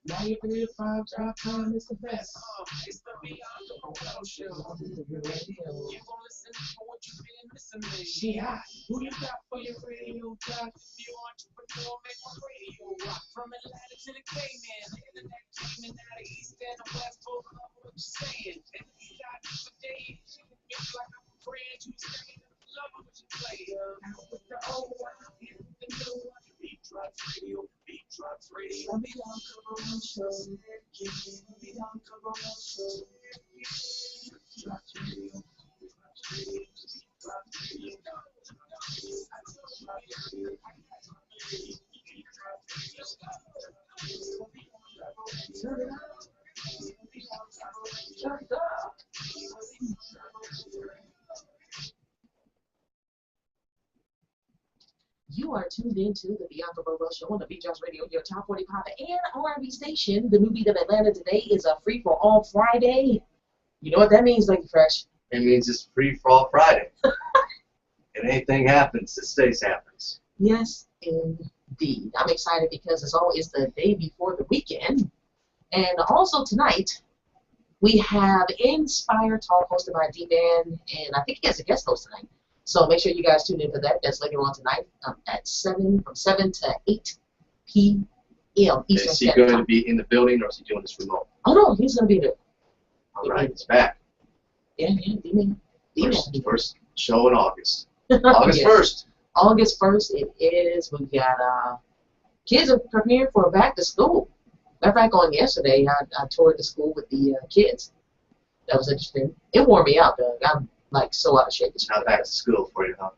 93.5 drop time is the best. It's the Bianca Burwell Show. You gon' listen for what you've been missing. She hot. Who you got for your radio job? You entrepreneur, make my radio rock. From Atlanta to the Cayman, the internet came in out of East and the West. Both love what you're saying. And you got for days. You feel like I'm a friend. You saying love what you play. Out with the old one, in the new one. Beat Drops Radio. Beat Drops Radio. Bianca Burwell Show. Bianca Burwell Show. Drops Radio. Drops Radio. Drops Radio. Turn it up. Turn it up. You are tuned into the Bianca Burwell Show on the TheBeatDropsRadio, Radio, your top 40 pop and R&B station. The new beat of Atlanta today is a free-for-all Friday. You know what that means, Lucky Fresh? It means it's free-for-all Friday. If anything happens, it stays happens. Yes, indeed. I'm excited because it's always the day before the weekend. And also tonight, we have Inspire Talk hosted by D-Man, and I think he has a guest host tonight. So make sure you guys tune in for that. That's later on tonight at from 7 to 8 p.m. Eastern Standard Time. Is he going to be in the building, or is he doing this remote? Oh, no, he's going to be there. All right, he's back. Yeah, D-Man. First show in August. August 1st. August 1st it is. We got kids are preparing for back to school. Matter of fact, on yesterday, I toured the school with the kids. That was interesting. It wore me out, though. I'm like so out of shape. Not back to school for you, huh?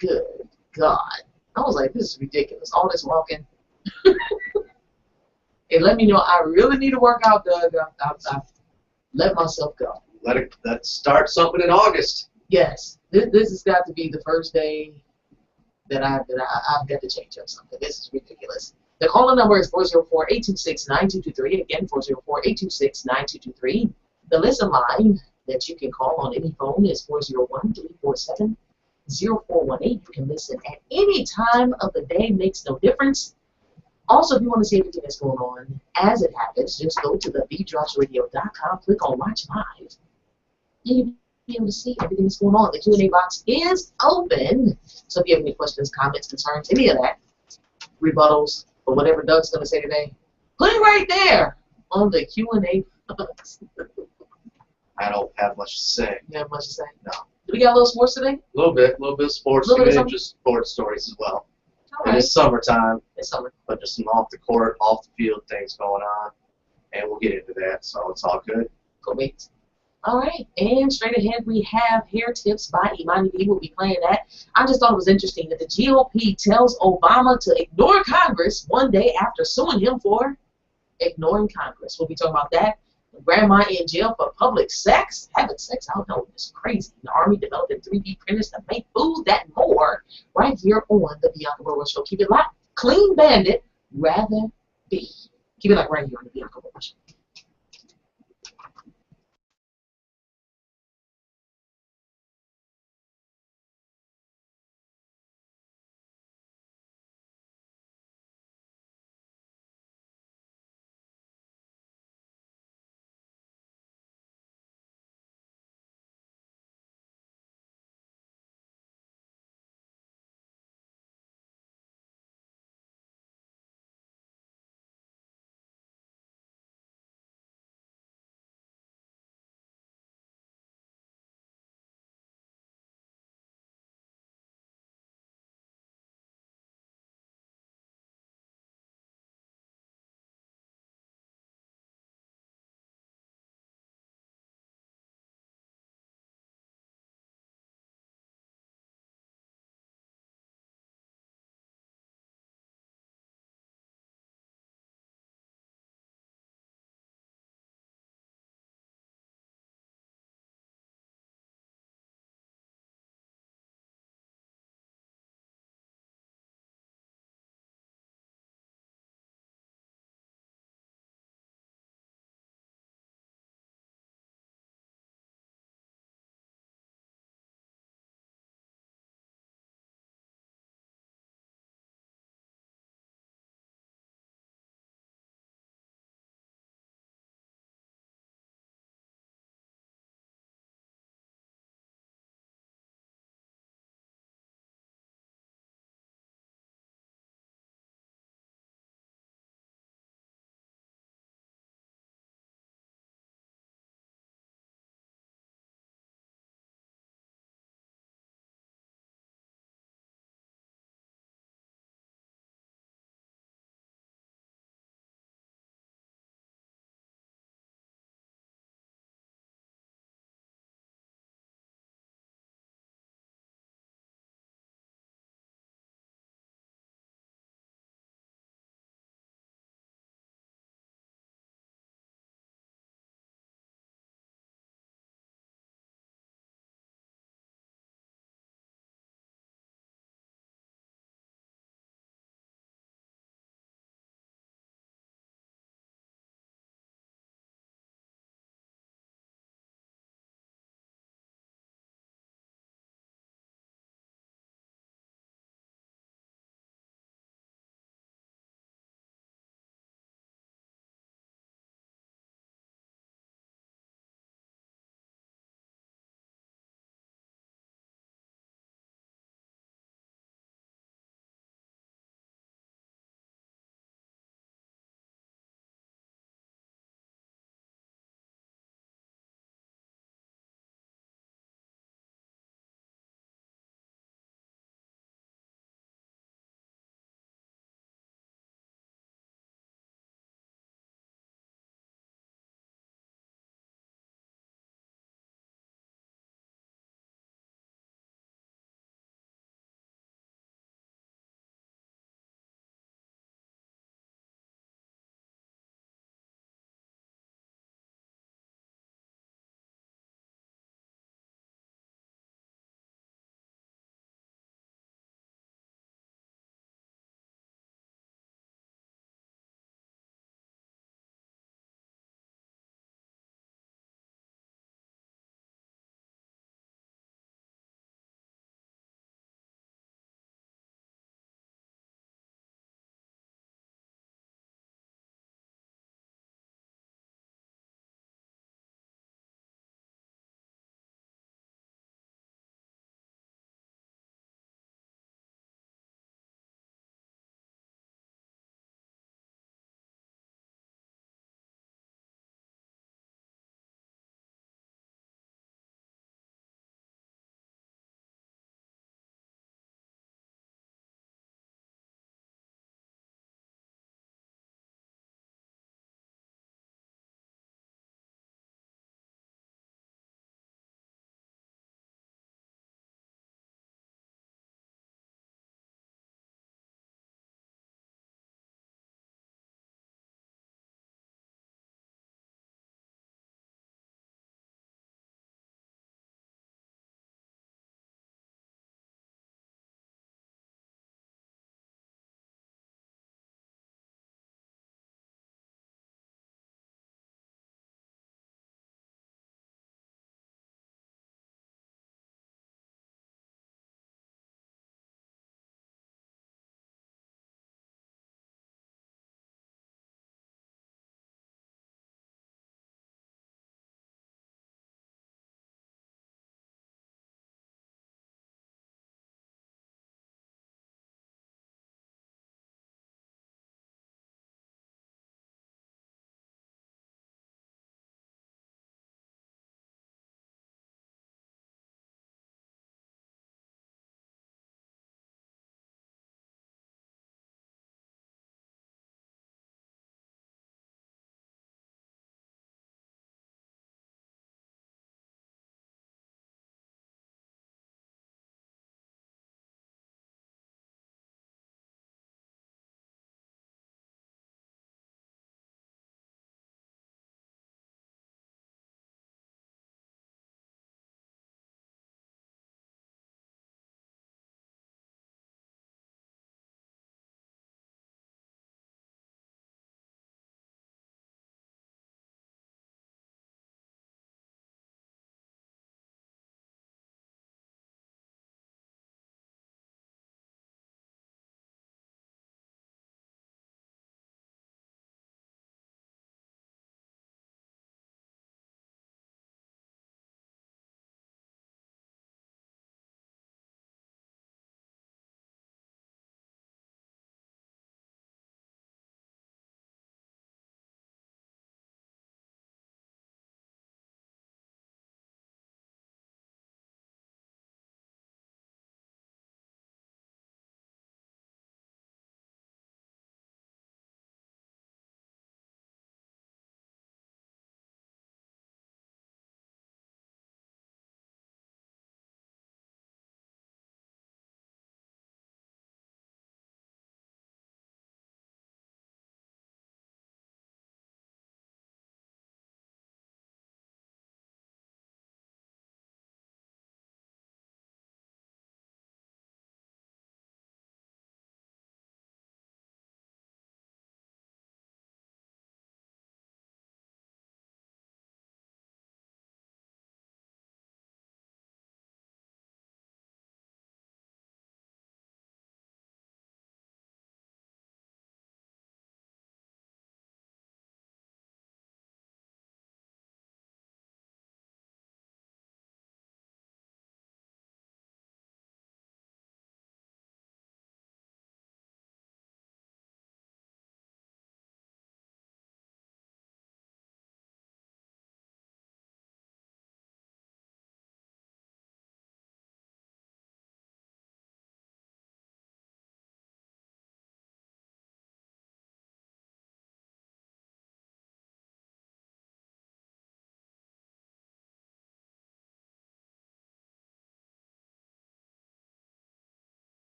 Good God. I was like, this is ridiculous. All this walking. It let me know I really need to work out, Doug. I've let myself go. Let's start something in August. Yes. This has got to be the first day that I've got to change up something. This is ridiculous. The calling number is 404-826-9223. Again, 404-826-9223. The listen line that you can call on any phone is 401-347-0418. You can listen at any time of the day. Makes no difference. Also, if you want to see everything that's going on as it happens, just go to TheBeatDropsRadio.com, click on Watch Live, and you'll be able to see everything that's going on. The Q&A box is open, so if you have any questions, comments, concerns, any of that, rebuttals, or whatever Doug's going to say today, put it right there on the Q&A box. I don't have much to say. You have much to say? No. Do we got a little sports today? A little bit of sports, and just sports stories as well. All right. It's summertime. It's summer. But just some off the court, off the field things going on, and we'll get into that, so it's all good. Cool beats. All right, and straight ahead we have Hair Tips by Imani B. We'll be playing that. I just thought it was interesting that the GOP tells Obama to ignore Congress one day after suing him for ignoring Congress. We'll be talking about that. Grandma in jail for public sex. Having sex out there is crazy. The Army developing 3D printers to make food, that and more, right here on the Bianca Burwell Show. Keep it locked. Clean bandit, rather be. Keep it locked right here on the Bianca Burwell Show.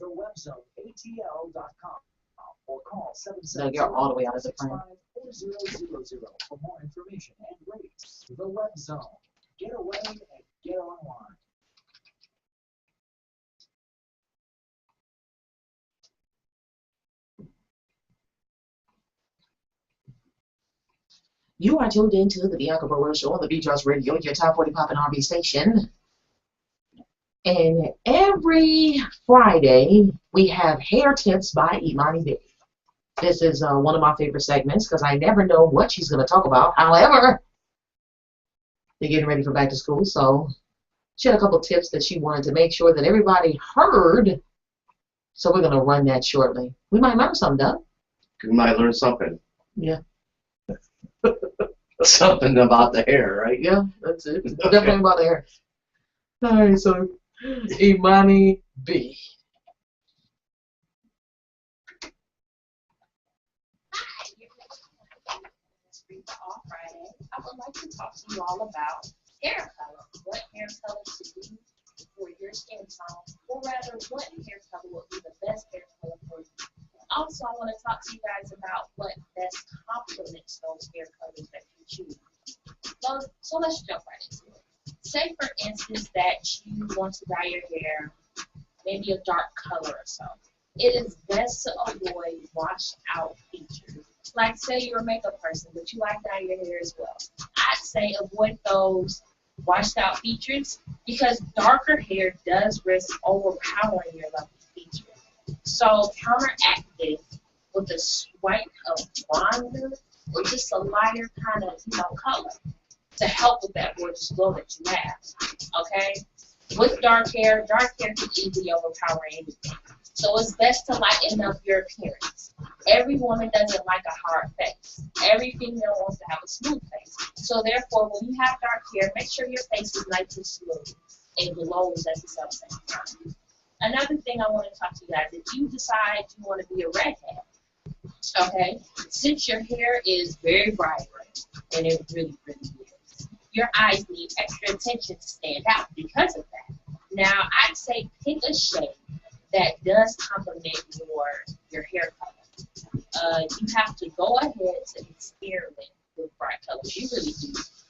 thewebzoneatl.com or call No, you're all the way out of the frame. 770-4000 for more information and rates. The Web Zone. Get away and get online. You are tuned into the Bianca Burwell Show on the TheBeatDropsRadio, your top 40 pop and R&B station. And every Friday, we have Hair Tips by Imani B. This is one of my favorite segments because I never know what she's going to talk about. However, they're getting ready for back to school, so she had a couple tips that she wanted to make sure that everybody heard. So we're going to run that shortly. We might learn something, Doug. You might learn something. Yeah. Something about the hair, right? Yeah, that's it. Definitely about the hair. All right, so Imani B. All Friday, I would like to talk to you all about hair color. What hair color to do for your skin tone, or rather, what hair color would be the best hair color for you. Also, I want to talk to you guys about what best complements those hair colors that you choose. So let's jump right into it. Say, for instance, that you want to dye your hair maybe a dark color or so. It is best to avoid washed out features. Like, say you're a makeup person, but you like dyeing your hair as well. I'd say avoid those washed out features because darker hair does risk overpowering your lovely features. So counteract this with a swipe of bronzer or just a lighter kind of, color to help with that gorgeous glow that you have. Okay? With dark hair can easily overpower anything. So it's best to lighten up your appearance. Every woman doesn't like a hard face. Every female wants to have a smooth face. So therefore, when you have dark hair, make sure your face is nice and smooth and glows at the same time. Another thing I want to talk to you guys, if you decide you want to be a redhead, okay, since your hair is very vibrant, and it really, really is, your eyes need extra attention to stand out because of that. Now, I'd say pick a shade that does complement your hair color. You have to go ahead and experiment with bright colors. You really do.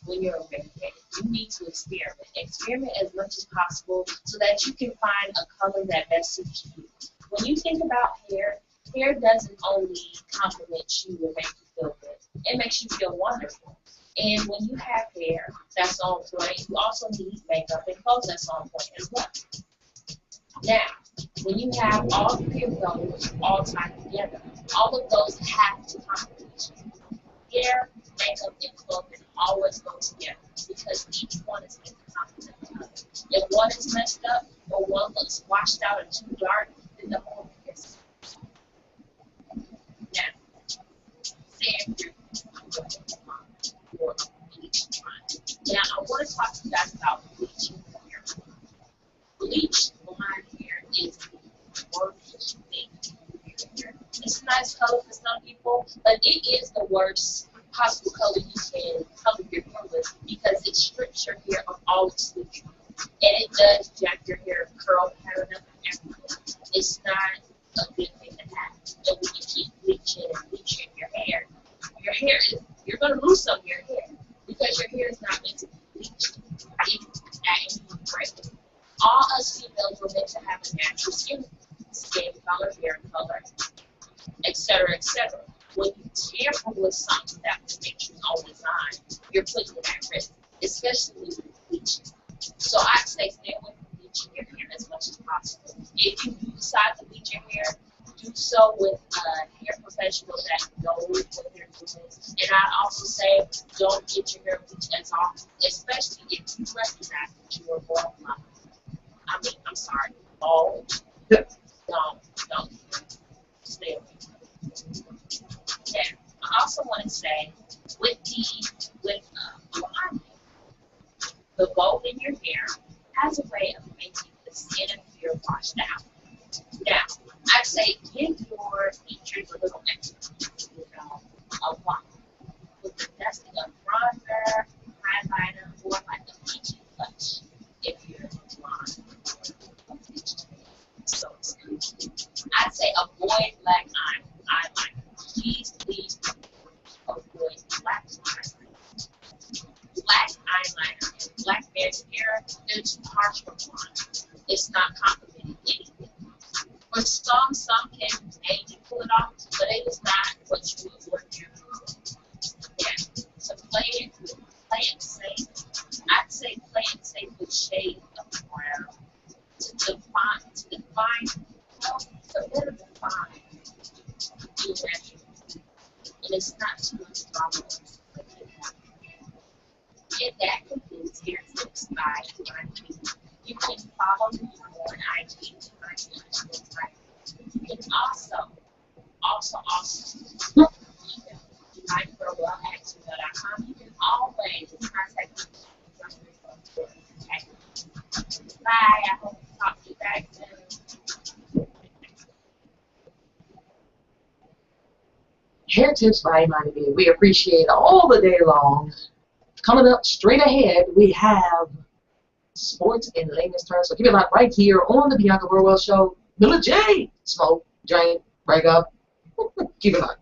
When you're a redhead, you need to experiment. Experiment as much as possible so that you can find a color that best suits you. When you think about hair doesn't only compliment you and make you feel good. It makes you feel wonderful. And when you have hair that's on point, you also need makeup and clothes that's on point as well. Now, when you have all three of those all tied together, all of those have to complement you. Hair, makeup, and clothing always go together because each one is meant to complement the other. If one is messed up or one looks washed out or too dark, then the whole thing is. Now, say if you're or bleaching. Now, I want to talk to you guys about bleaching hair. Bleached blonde hair is the worst thing in your hair. It's a nice color for some people, but it is the worst possible color you can color your hair with because it strips your hair of all its nutrients. And it does jack your hair curl pattern up and everything. It's not a good thing to have. And when you keep bleaching and bleaching your hair is, you're going to lose some of your hair because your hair is not meant to be bleached at any rate. All us females were meant to have a natural skin color, hair color, etc., etc. When you tamper with something that was nature's own design, you're putting it at risk, especially with bleaching. So I'd say stay away from bleaching your hair as much as possible. If you do decide to bleach your hair, do so with a hair professional that knows what they're doing. And I'd also say don't get your hair bleached as often, especially if you recognize that you are bald. I'm sorry, bald. Don't stay away. Yeah. I also want to say with blonde hair, the bow in your hair has a way of making the skin appear washed out. Now, I'd say give your features a little extra, a lot. With the dusting of bronzer, highlighter, or like a peachy touch if you're blonde. So it's good. and it's not too much drama. And that concludes Hair Tips by Bianca. You can follow me on IG. You can also, BiancaBurwell@gmail.com. You can always contact me. Bye. I hope to talk to you guys soon. Hair Tips by Imani B. We appreciate all the day long. Coming up straight ahead, we have sports in layman's terms. So keep it locked right here on the Bianca Burwell Show. Miller J. Smoke, drink, break up. Keep it locked.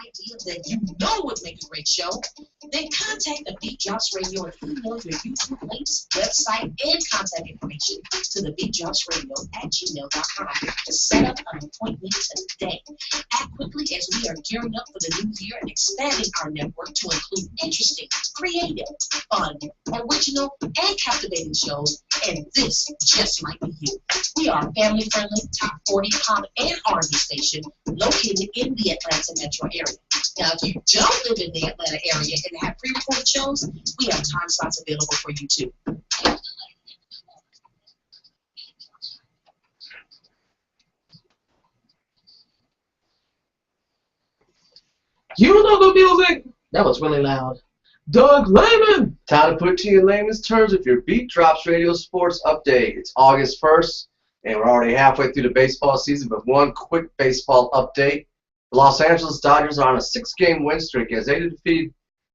idea that you know would make a great show? Then contact the Beat Drops Radio and email your YouTube links, website, and contact information to TheBeatDropsRadio@gmail.com to set up an appointment today. Act quickly as we are gearing up for the new year and expanding our network to include interesting, creative, fun, original, and captivating shows, and this just might be you. We are a family-friendly, top 40 pop and R&B station located in the Atlanta metro area. Now, if you don't live in the Atlanta area and have pre-recorded shows, we have time slots available for you too. You know the music. That was really loud. Doug Lehman. Time to put it to you in layman's terms with your Beat Drops Radio Sports Update. It's August 1st, and we're already halfway through the baseball season, but one quick baseball update. The Los Angeles Dodgers are on a 6-game win streak as they defeat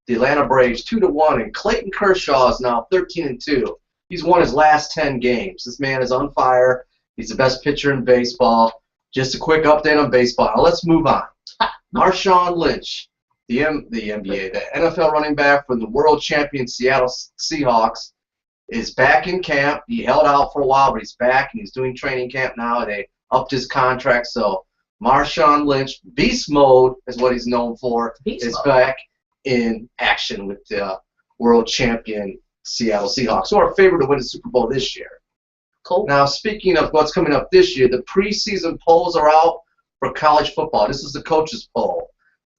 the Atlanta Braves 2-1, and Clayton Kershaw is now 13-2. He's won his last 10 games. This man is on fire. He's the best pitcher in baseball. Just a quick update on baseball. Now let's move on. Marshawn Lynch, the NBA, the NFL running back for the world champion Seattle Seahawks, is back in camp. He held out for a while, but he's back, and he's doing training camp now. They upped his contract, so Marshawn Lynch, beast mode is what he's known for, is back in action with the world champion Seattle Seahawks, who are favored to win the Super Bowl this year. Cool. Now, speaking of what's coming up this year, the preseason polls are out for college football. This is the coaches' poll.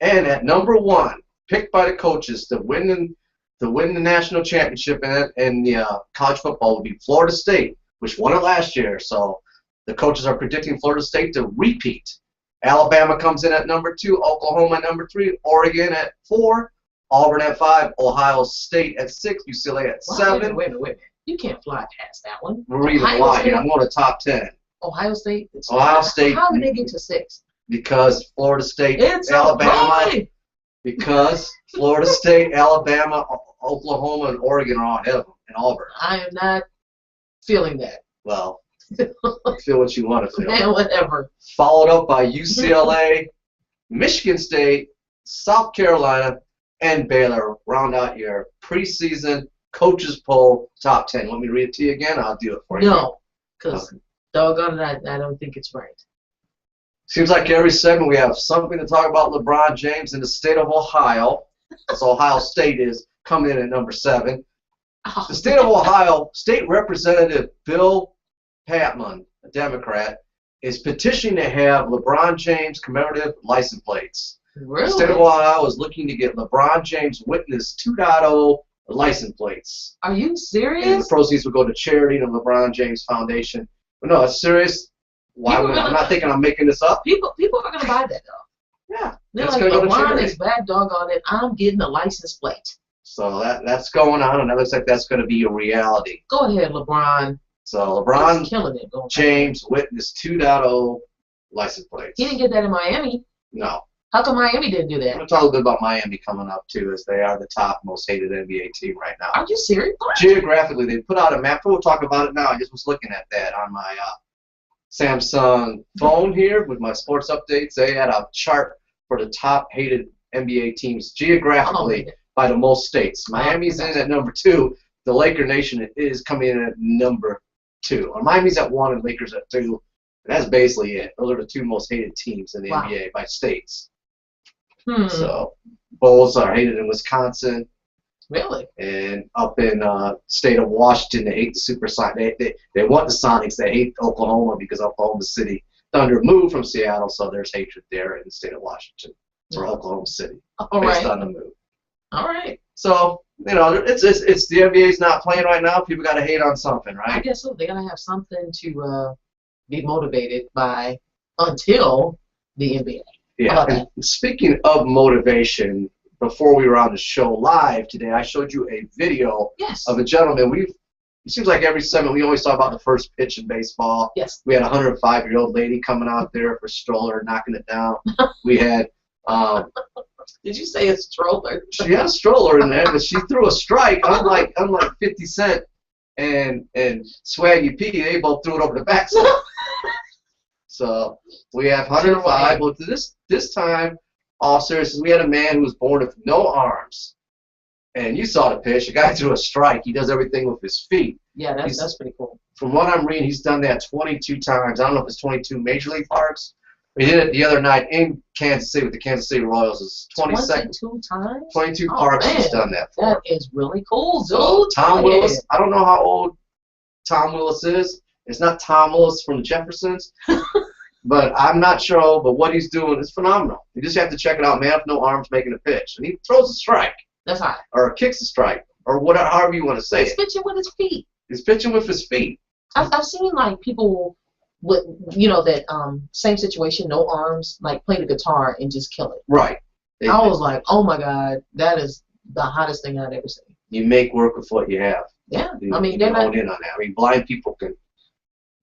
And at number 1, picked by the coaches to win the national championship in the college football would be Florida State, which won it last year. So the coaches are predicting Florida State to repeat. Alabama comes in at number 2, Oklahoma at number 3, Oregon at 4, Auburn at 5, Ohio State at 6, UCLA at 7. Wait a minute. You can't fly past that one. We're reading a lot here. I'm going to top 10. Ohio State? Ohio State. How did they get to 6? Because Florida State, It's Alabama. okay. Because Florida State, Alabama, Oklahoma, and Oregon are all ahead of them, and Auburn. I am not feeling that. Well, feel what you want to feel. Man, whatever. Followed up by UCLA, Michigan State, South Carolina, and Baylor. Round out your preseason coaches poll top 10. Want me to read it to you again? I'll do it for you. No, because doggone it, I don't think it's right. Seems like every segment we have something to talk about LeBron James in the state of Ohio. So Ohio State is coming in at number 7. The state of Ohio, State Representative Bill Patman, a Democrat, is petitioning to have LeBron James commemorative license plates. Really? The state of Ohio is looking to get LeBron James Witness 2.0 license plates. Are you And the serious? proceeds will go to charity and the LeBron James Foundation. But no, it's serious. Why would I'm not thinking I'm making this up. People are going to buy that, though. Yeah. They're It's like, going to go to LeBron charity. is bad, doggone it. I'm getting a license plate. So that's going on, and it looks like that's going to be a reality. Go ahead, LeBron. So LeBron He's killing it. Going James Witness 2.0 license plates. He didn't get that in Miami. No. How come Miami didn't do I'm that? going to talk a little bit about Miami coming up, too, as they are the top most hated NBA team right now. Are you serious? Geographically, they put out a map. We'll talk about it now. I just was looking at that on my Samsung phone here with my sports updates. They had a chart for the top hated NBA teams geographically by the most states. Miami's in at number 2. The Laker Nation is coming in at number 2. Or Miami's at 1 and Lakers at 2. And that's basically it. Those are the 2 most hated teams in the NBA by states. So Bulls are hated in Wisconsin. Really? And up in state of Washington, they hate the Supersonics. They want the Sonics. They hate Oklahoma because Oklahoma City Thunder moved from Seattle, so there's hatred there in the state of Washington for Oklahoma City based on the move. All right. So it's the NBA's not playing right now. People got to hate on something, right? I guess so. They gotta have something to be motivated by until the NBA. Yeah. And speaking of motivation, before we were on the show live today, I showed you a video of a gentleman. It seems like every segment we always talk about the first pitch in baseball. Yes. We had a 105-year-old lady coming out there for a stroller, knocking it down. We had. Did you say a stroller? She had a stroller in there, but she threw a strike. Unlike 50 Cent and Swaggy P, they both threw it over the backside. So we have 105. But this time all seriousness, we had a man who was born with no arms. And you saw the pitch. The guy threw a strike. He does everything with his feet. Yeah, that's pretty cool. From what I'm reading, he's done that 22 times. I don't know if it's 22 Major League parks. He did it the other night in Kansas City with the Kansas City Royals. It's 22 times? 22 parks man, he's done that for. That is really cool, dude. So, Tom Willis, I don't know how old Tom Willis is. It's not Tom Willis from the Jeffersons. But I'm not sure, but what he's doing is phenomenal. You just have to check it out. Man with no arms making a pitch. And he throws a strike. That's hot. Or kicks a strike. Or whatever, however you want to say He's it. pitching with his feet. He's pitching with his feet. I've seen like people with, you know, that same situation, no arms, like play the guitar and just kill it. Right. I was like, oh my God, that is the hottest thing I've ever seen. You make work with what you have. Yeah. You, I mean, you they're hone not. in on that. I mean, blind people can,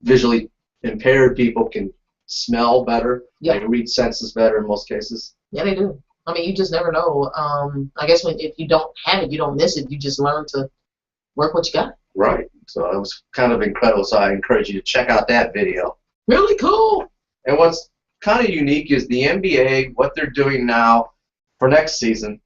visually impaired people can smell better. Yeah. They read senses better in most cases. Yeah, they do. I mean, you just never know. I guess if you don't have it, you don't miss it. You just learn to work what you got. Right. So it was kind of incredible. So I encourage you to check out that video. Really cool. And what's kind of unique is the NBA, what they're doing now for next season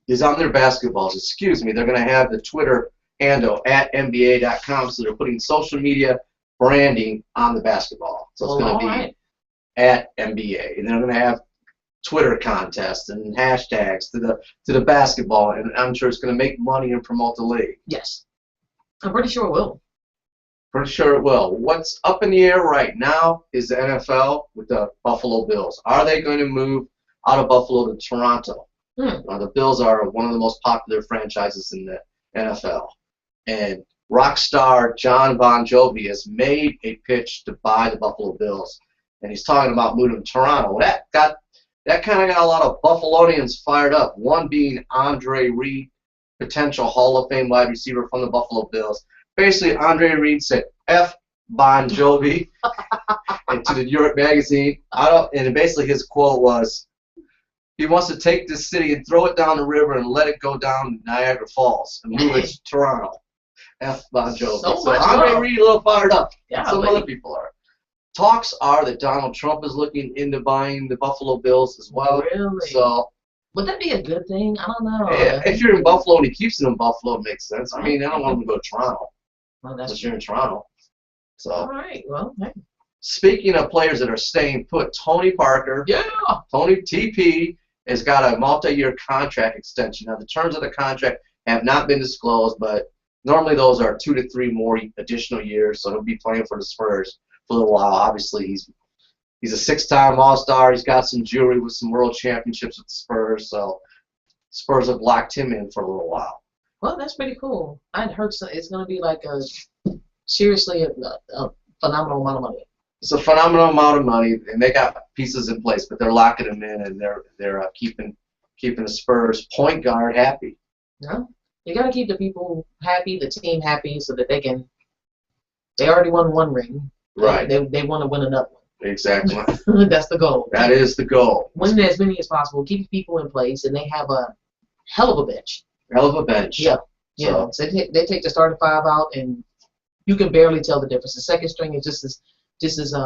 is on their basketballs. Excuse me. They're going to have the Twitter handle at NBA.com. So they're putting social media branding on the basketball. So it's going to be right. at NBA. And they're going to have Twitter contests and hashtags to the basketball. And I'm sure it's going to make money and promote the league. Yes. I'm pretty sure it will. Pretty sure it will. What's up in the air right now is the NFL with the Buffalo Bills. Are they going to move out of Buffalo to Toronto? The Bills are one of the most popular franchises in the NFL. And rock star John Bon Jovi has made a pitch to buy the Buffalo Bills. And he's talking about moving to Toronto. That kind of got a lot of Buffalonians fired up. One being Andre Reed, potential Hall of Fame wide receiver from the Buffalo Bills. Basically, Andre Reed said, F Bon Jovi, and to the New York Magazine. And basically his quote was, he wants to take this city and throw it down the river and let it go down Niagara Falls and move it to Toronto. F Bon Jovi. So Andre Reed a little fired up. Yeah, some other people are. Talks are that Donald Trump is looking into buying the Buffalo Bills as well. Really? So would that be a good thing? I don't know. if you're in Buffalo and he keeps it in Buffalo, it makes sense. I mean, I don't want him to go to Toronto. Well, that's Unless you're in Toronto. So. all right. Well, hey. Speaking of players that are staying put, Tony Parker, Yeah. Tony TP, has got a multi-year contract extension. Now, the terms of the contract have not been disclosed, but normally those are 2 to 3 more additional years, so he'll be playing for the Spurs for a little while. Obviously, he's a 6-time All-Star. He's got some jewelry with some world championships with the Spurs, so Spurs have locked him in for a little while. Well, that's pretty cool. I'd heard it's going to be like seriously a phenomenal amount of money. It's a phenomenal amount of money, and they got pieces in place, but they're locking him in, and they're keeping the Spurs point guard happy. Yeah, you got to keep the people happy, the team happy, so that they can. They already won 1 ring. Right. They want to win another one. Exactly. That's the goal. That is the goal. Win as many as possible. Keep people in place, and they have a hell of a bench. Hell of a bench. Yeah. Yeah. So they take the starting 5 out, and you can barely tell the difference. The second string is just as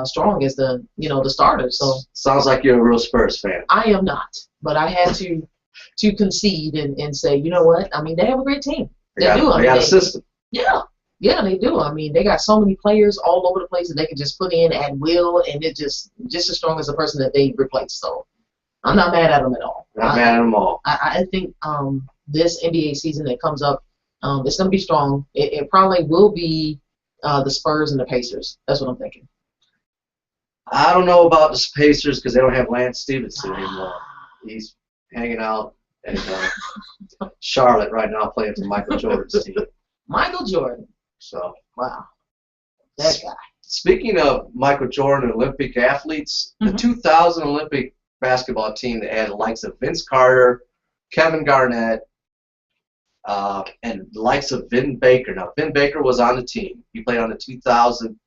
strong as the starters. So sounds like you're a real Spurs fan. I am not, but I had to concede and say, you know what? I mean, they have a great team. They do. They got a system. Yeah, they do. I mean, they got so many players all over the place that they can just put in at will, and it's just as strong as the person that they replaced. So I'm not mad at them at all. Not mad at them all. I think this NBA season that comes up, it's going to be strong. It probably will be the Spurs and the Pacers. That's what I'm thinking. I don't know about the Pacers because they don't have Lance Stevenson anymore. He's hanging out in Charlotte right now playing for Michael Jordan's team. Michael Jordan. So wow, that guy. Speaking of Michael Jordan, Olympic athletes, the 2000 Olympic basketball team that had the likes of Vince Carter, Kevin Garnett, and the likes of Vin Baker. Now, Vin Baker was on the team. He played on the 2000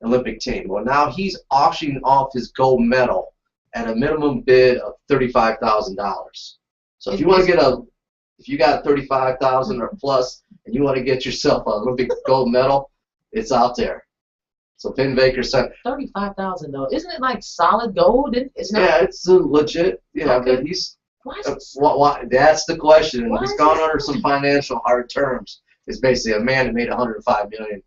Olympic team. Well, now he's auctioning off his gold medal at a minimum bid of $35,000. So if you want to if you got $35,000 or plus, and you want to get yourself an Olympic gold medal, it's out there. So Vin Baker sent. 35,000 though. Isn't it like solid gold? It's not. Yeah, it's legit. Yeah, Okay. but he's. Why is it? Why, that's the question. And Why he's is gone this under some financial hard terms. It's basically a man that made $105 million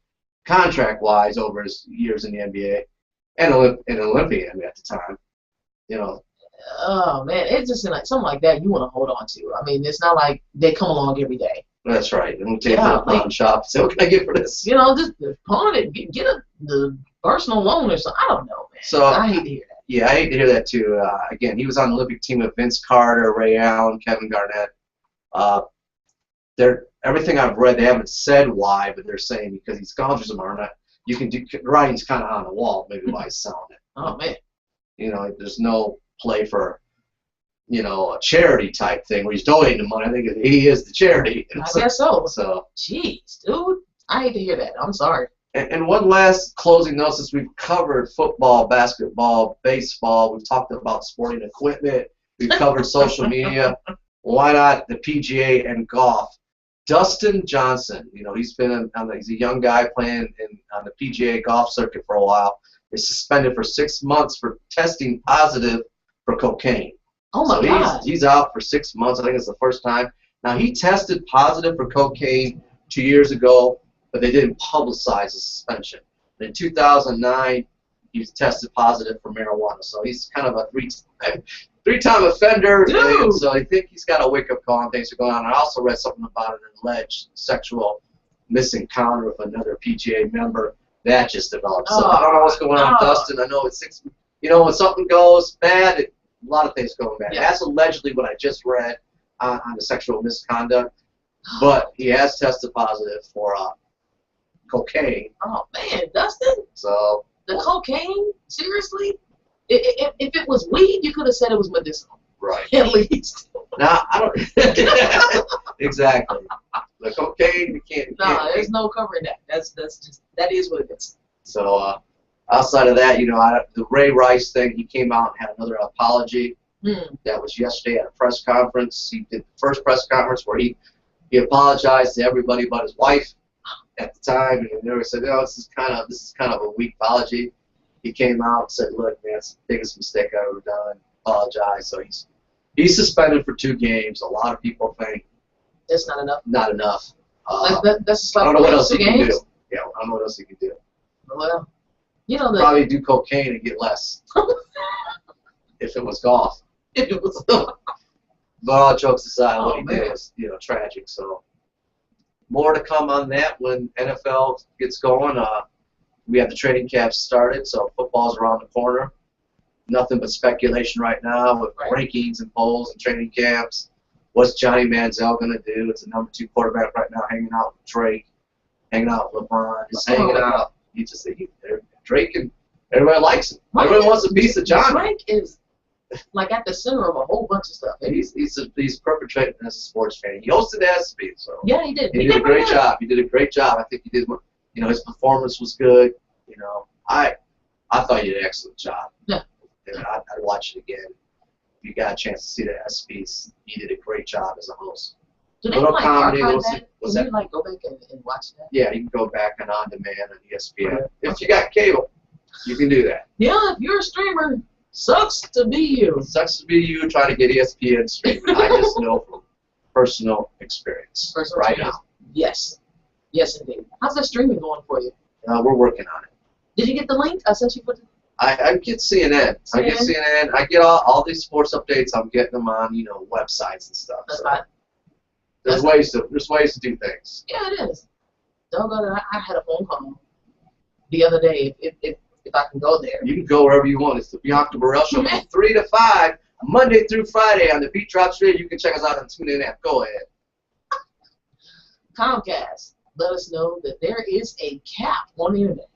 contract-wise over his years in the NBA, and an Olympian at the time. You know. Oh man, it's just like something like that you want to hold on to. I mean, it's not like they come along every day. That's right. And we'll take it to the pawn shop. So what can I get for this? You know, just pawn it. Get the personal loan or something. I don't know, man. So I hate to hear that. Yeah, I hate to hear that too. Again, he was on the Olympic team with Vince Carter, Ray Allen, Kevin Garnett. Everything I've read, they haven't said why, but they're saying because he's gone through some hard. You can do writing's kind of on the wall, maybe why he's selling it. Oh man. You know, there's no play for, you know, a charity type thing where he's donating the money. I think he is the charity. I guess so. So. Jeez, dude, I hate to hear that. I'm sorry. And one last closing note, since we've covered football, basketball, baseball, we've talked about sporting equipment, we've covered social media. Why not the PGA and golf? Dustin Johnson, you know, he's a young guy playing on the PGA golf circuit for a while. He's suspended for 6 months for testing positive for cocaine. Oh my God. He's out for 6 months. I think it's the first time. Now he tested positive for cocaine 2 years ago, but they didn't publicize the suspension. And in 2009, he was tested positive for marijuana. So he's kind of a three-time offender. Dude. So I think he's got a wake-up call and things are going on. I also read something about an alleged sexual misencounter with another PGA member. That just developed. So I don't know what's going on with Dustin. I know it's when something goes bad, a lot of things go bad. Yeah. That's allegedly what I just read on the sexual misconduct. But he has tested positive for cocaine. Oh man, Dustin. So the cocaine? Seriously? If it was weed, you could have said it was medicinal. Right. At least. Now I don't. Exactly. The cocaine, you can't. There's no covering that. That is what it is. So outside of that, you know, the Ray Rice thing, he came out and had another apology. That was yesterday at a press conference. He did the first press conference where he apologized to everybody but his wife at the time, and they said, "Oh, this is kind of a weak apology." He came out and said, "Look, man, it's the biggest mistake I've ever done. Apologize." So he's suspended for 2 games. A lot of people think that's not enough. Not enough. That's just like I don't know what else he can games. do. Yeah, I don't know what else he can do. Well, you know, probably do cocaine and get less. If it was golf. If it was. But all jokes aside, what he did was, you know, tragic. So more to come on that when NFL gets going. We have the training camps started, so football's around the corner. Nothing but speculation right now with rankings and polls and training camps. What's Johnny Manziel going to do? It's the number 2 quarterback right now, hanging out with Drake, hanging out with LeBron, just hanging out. Drake and everybody likes him. Everyone wants a piece of Johnny. Drake is like at the center of a whole bunch of stuff. He's perpetrating as a sports fan. He hosted the ESPY, so yeah, he did. He did a great job. He did a great job. I think he did. You know, his performance was good. You know, I thought he did an excellent job. Yeah. I'd watch it again. If you got a chance to see the ESPYs, he did a great job as a host. Do they like archive that? Can you like go back and watch that? Yeah, you can go back and on demand on ESPN. If you got cable, you can do that. Yeah, if you're a streamer, sucks to be you. Sucks to be you trying to get ESPN streaming. I just know from personal experience now. Yes. Yes, indeed. How's that streaming going for you? We're working on it. Did you get the link I sent you? I get CNN. I get CNN. I get all these sports updates. I'm getting them on, you know, websites and stuff. That's fine. There's ways to do things. Yeah, it is. Doggone it, I had a phone call the other day. If I can go there. You can go wherever you want. It's the Bianca Burwell Show from 3 to 5, Monday through Friday on the Beat Drops Radio. You can check us out on TuneIn app. Go ahead. Comcast let us know that there is a cap on the internet.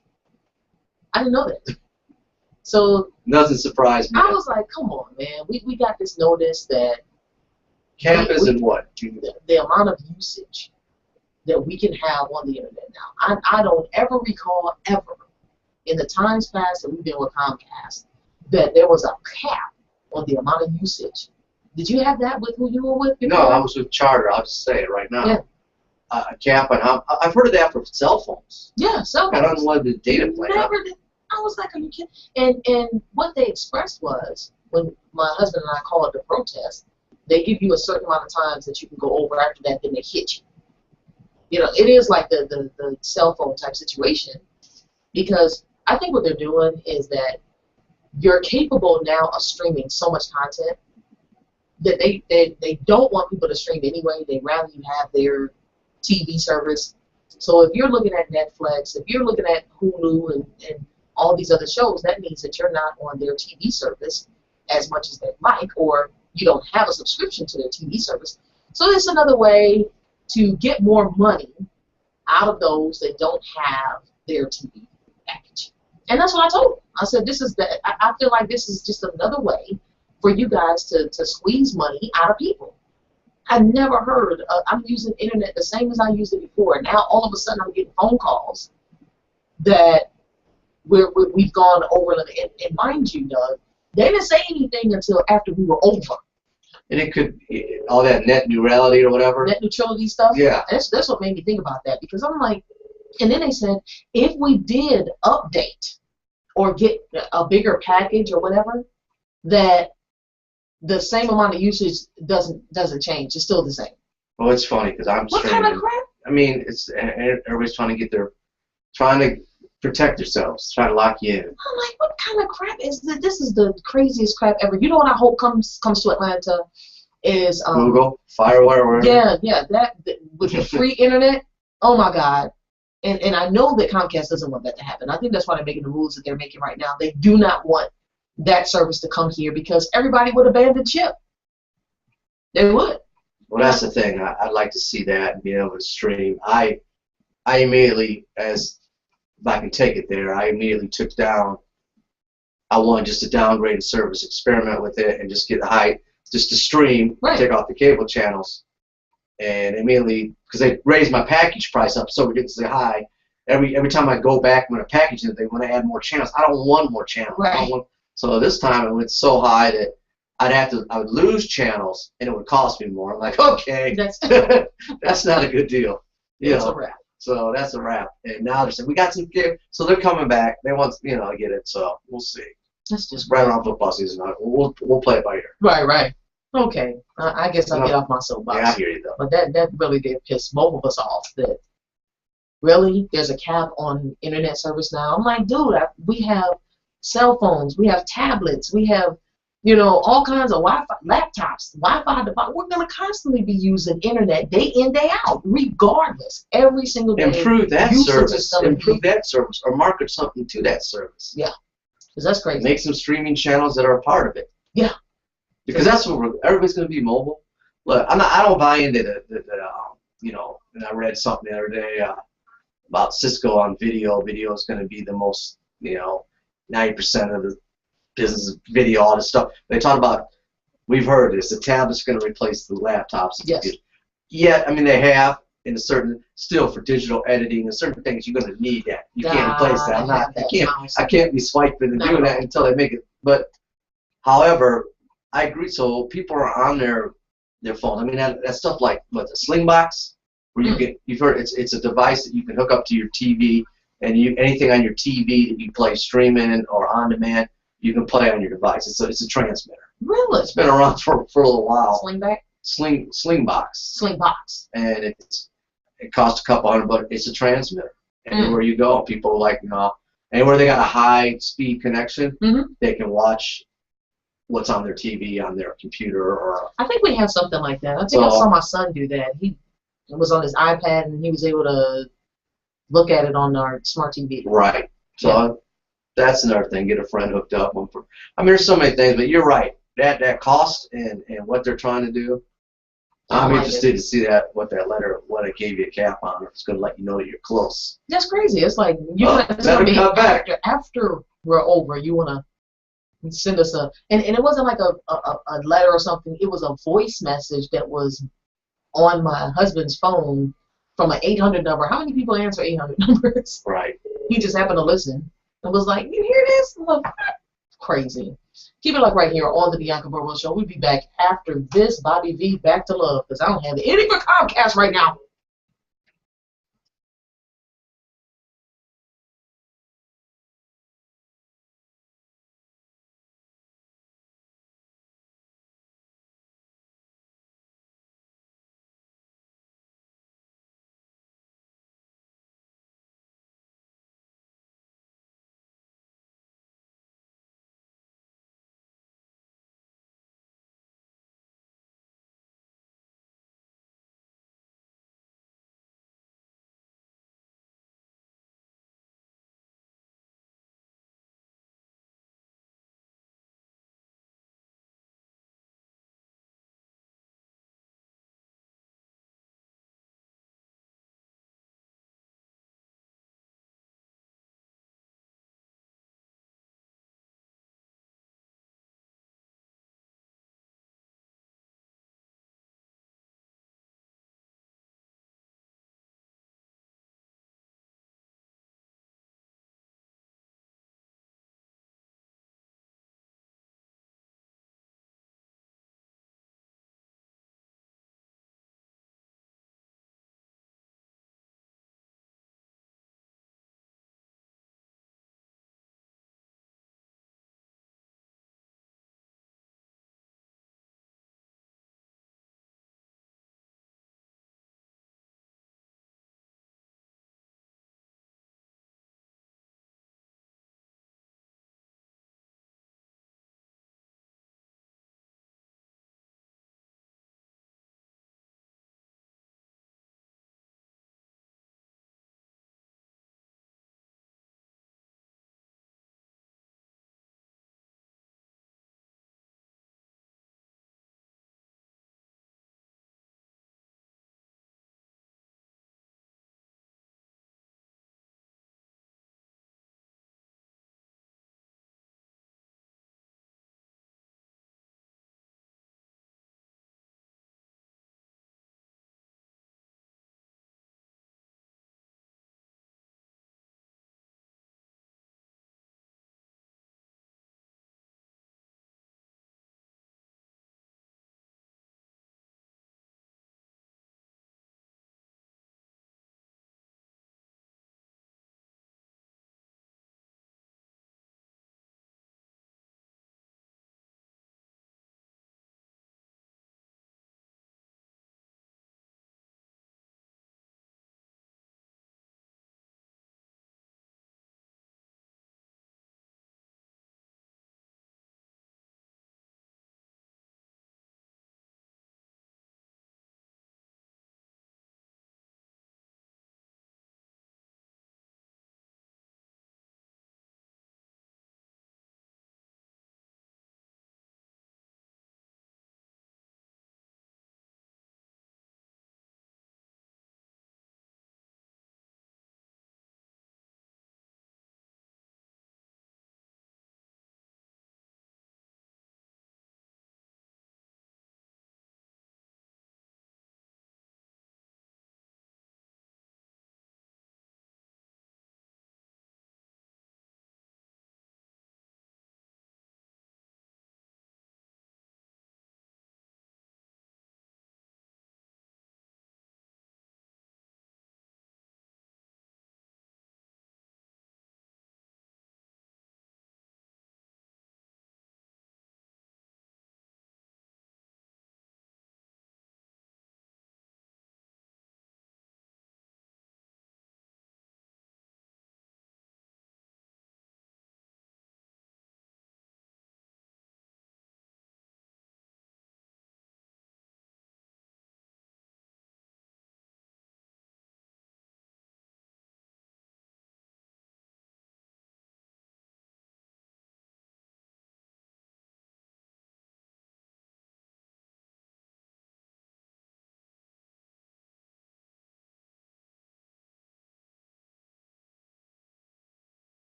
I didn't know that. So doesn't surprise me. I was like, come on, man. We got this notice that cap is in what? The amount of usage that we can have on the internet now. I don't ever recall ever in the times past that we've been with Comcast that there was a cap on the amount of usage. Did you have that with who you were with before? No, I was with Charter. I'll just say it right now. Yeah. a cap on how. I've heard of that for cell phones. Yeah, cell phones. Got unlimited data plan. Never did. I was like, are you kidding? And what they expressed was, when my husband and I called to protest, they give you a certain amount of times that you can go over. After that, then they hit you. You know, it is like the cell phone type situation, because I think what they're doing is that you're capable now of streaming so much content that they don't want people to stream anyway. They rather you have their TV service. So if you're looking at Netflix, if you're looking at Hulu and all these other shows, that means that you're not on their TV service as much as they like, or you don't have a subscription to their TV service. So it's another way to get more money out of those that don't have their TV package. And that's what I told them. I said, I feel like this is just another way for you guys to squeeze money out of people. I never heard, I'm using internet the same as I used it before. Now all of a sudden I'm getting phone calls that we've gone over, and mind you, Doug, they didn't say anything until after we were over. And it could, all that net neutrality or whatever. Net neutrality stuff? Yeah. That's what made me think about that, because I'm like, and then they said, if we did update or get a bigger package or whatever, that the same amount of usage doesn't change. It's still the same. Well, it's funny because I'm what streaming. Kind of crap? I mean, everybody's trying to trying to protect themselves, trying to lock you in. I'm like, what kind of crap is this? This is the craziest crap ever. You know what I hope comes to Atlanta is Google, Firewire, whatever. Yeah, that with the free internet. Oh my God. And I know that Comcast doesn't want that to happen. I think that's why they're making the rules that they're making right now. They do not want that service to come here, because everybody would abandon ship. They would. Well, that's the thing. I'd like to see that and be able to stream. I immediately, as if I can take it there, I immediately took down. I wanted just to downgrade the service, experiment with it, and just get the high, just to stream, right. Take off the cable channels, and immediately, because they raised my package price up so ridiculously high. Every time I go back when a package is, they want to add more channels. I don't want more channels. Right. I don't want, so this time it went so high that I would lose channels and it would cost me more. I'm like, okay, that's not a good deal. That's a wrap. So that's a wrap. And now they're saying we got some kids, so they're coming back. They want to get it. So we'll see. That's just right around football season. We'll play it by ear. Right. Okay. I guess I'll get off my soapbox. Yeah, I hear you though. But that really did piss both of us off. That really there's a cap on internet service now. I'm like, dude, we have cell phones, we have tablets, we have all kinds of Wi-Fi, laptops, Wi-Fi devices. We're going to constantly be using internet day in, day out, regardless, every single day. Improve that service, or market something to that service. Yeah, because that's crazy. Make some streaming channels that are a part of it. Yeah. Because that's what everybody's going to be mobile. Look, I don't buy into and I read something the other day about Cisco on video. Video is going to be the most, 90% of the business video, all this stuff. They talk about, we've heard this, the tablet's going to replace the laptops. Yes. Yet, I mean, they have, in a certain, still for digital editing and certain things, you're going to need that. You can't replace that. I can't be swiping and doing that until they make it. But, however, I agree. So people are on their phone. I mean, that stuff like the Slingbox, where you've heard it's a device that you can hook up to your TV, and anything on your TV that you play streaming or on demand, you can play on your device. It's a transmitter. Really? It's been around for a little while. Slingbox. Slingbox. And it costs a couple $100, but it's a transmitter. Anywhere you go, people anywhere they got a high speed connection, they can watch what's on their TV on their computer. Or I think we have something like that. I think I saw my son do that. He was on his iPad and he was able to look at it on our smart TV. Right. So that's another thing. Get a friend hooked up. I mean, there's so many things, but you're right. That cost and what they're trying to do. I'm interested to see what it gave you a cap on. It's going to let you know you're close. That's crazy. It's like after we're over, you want to send us and it wasn't like a letter or something. It was a voice message that was on my husband's phone from an 800 number. How many people answer 800 numbers? Right. He just happened to listen and was like, "You hear this?" Look, crazy. Keep it like right here on the Bianca Burwell Show. We'll be back after this. Bobby V, Back to Love, because I don't have any for Comcast right now.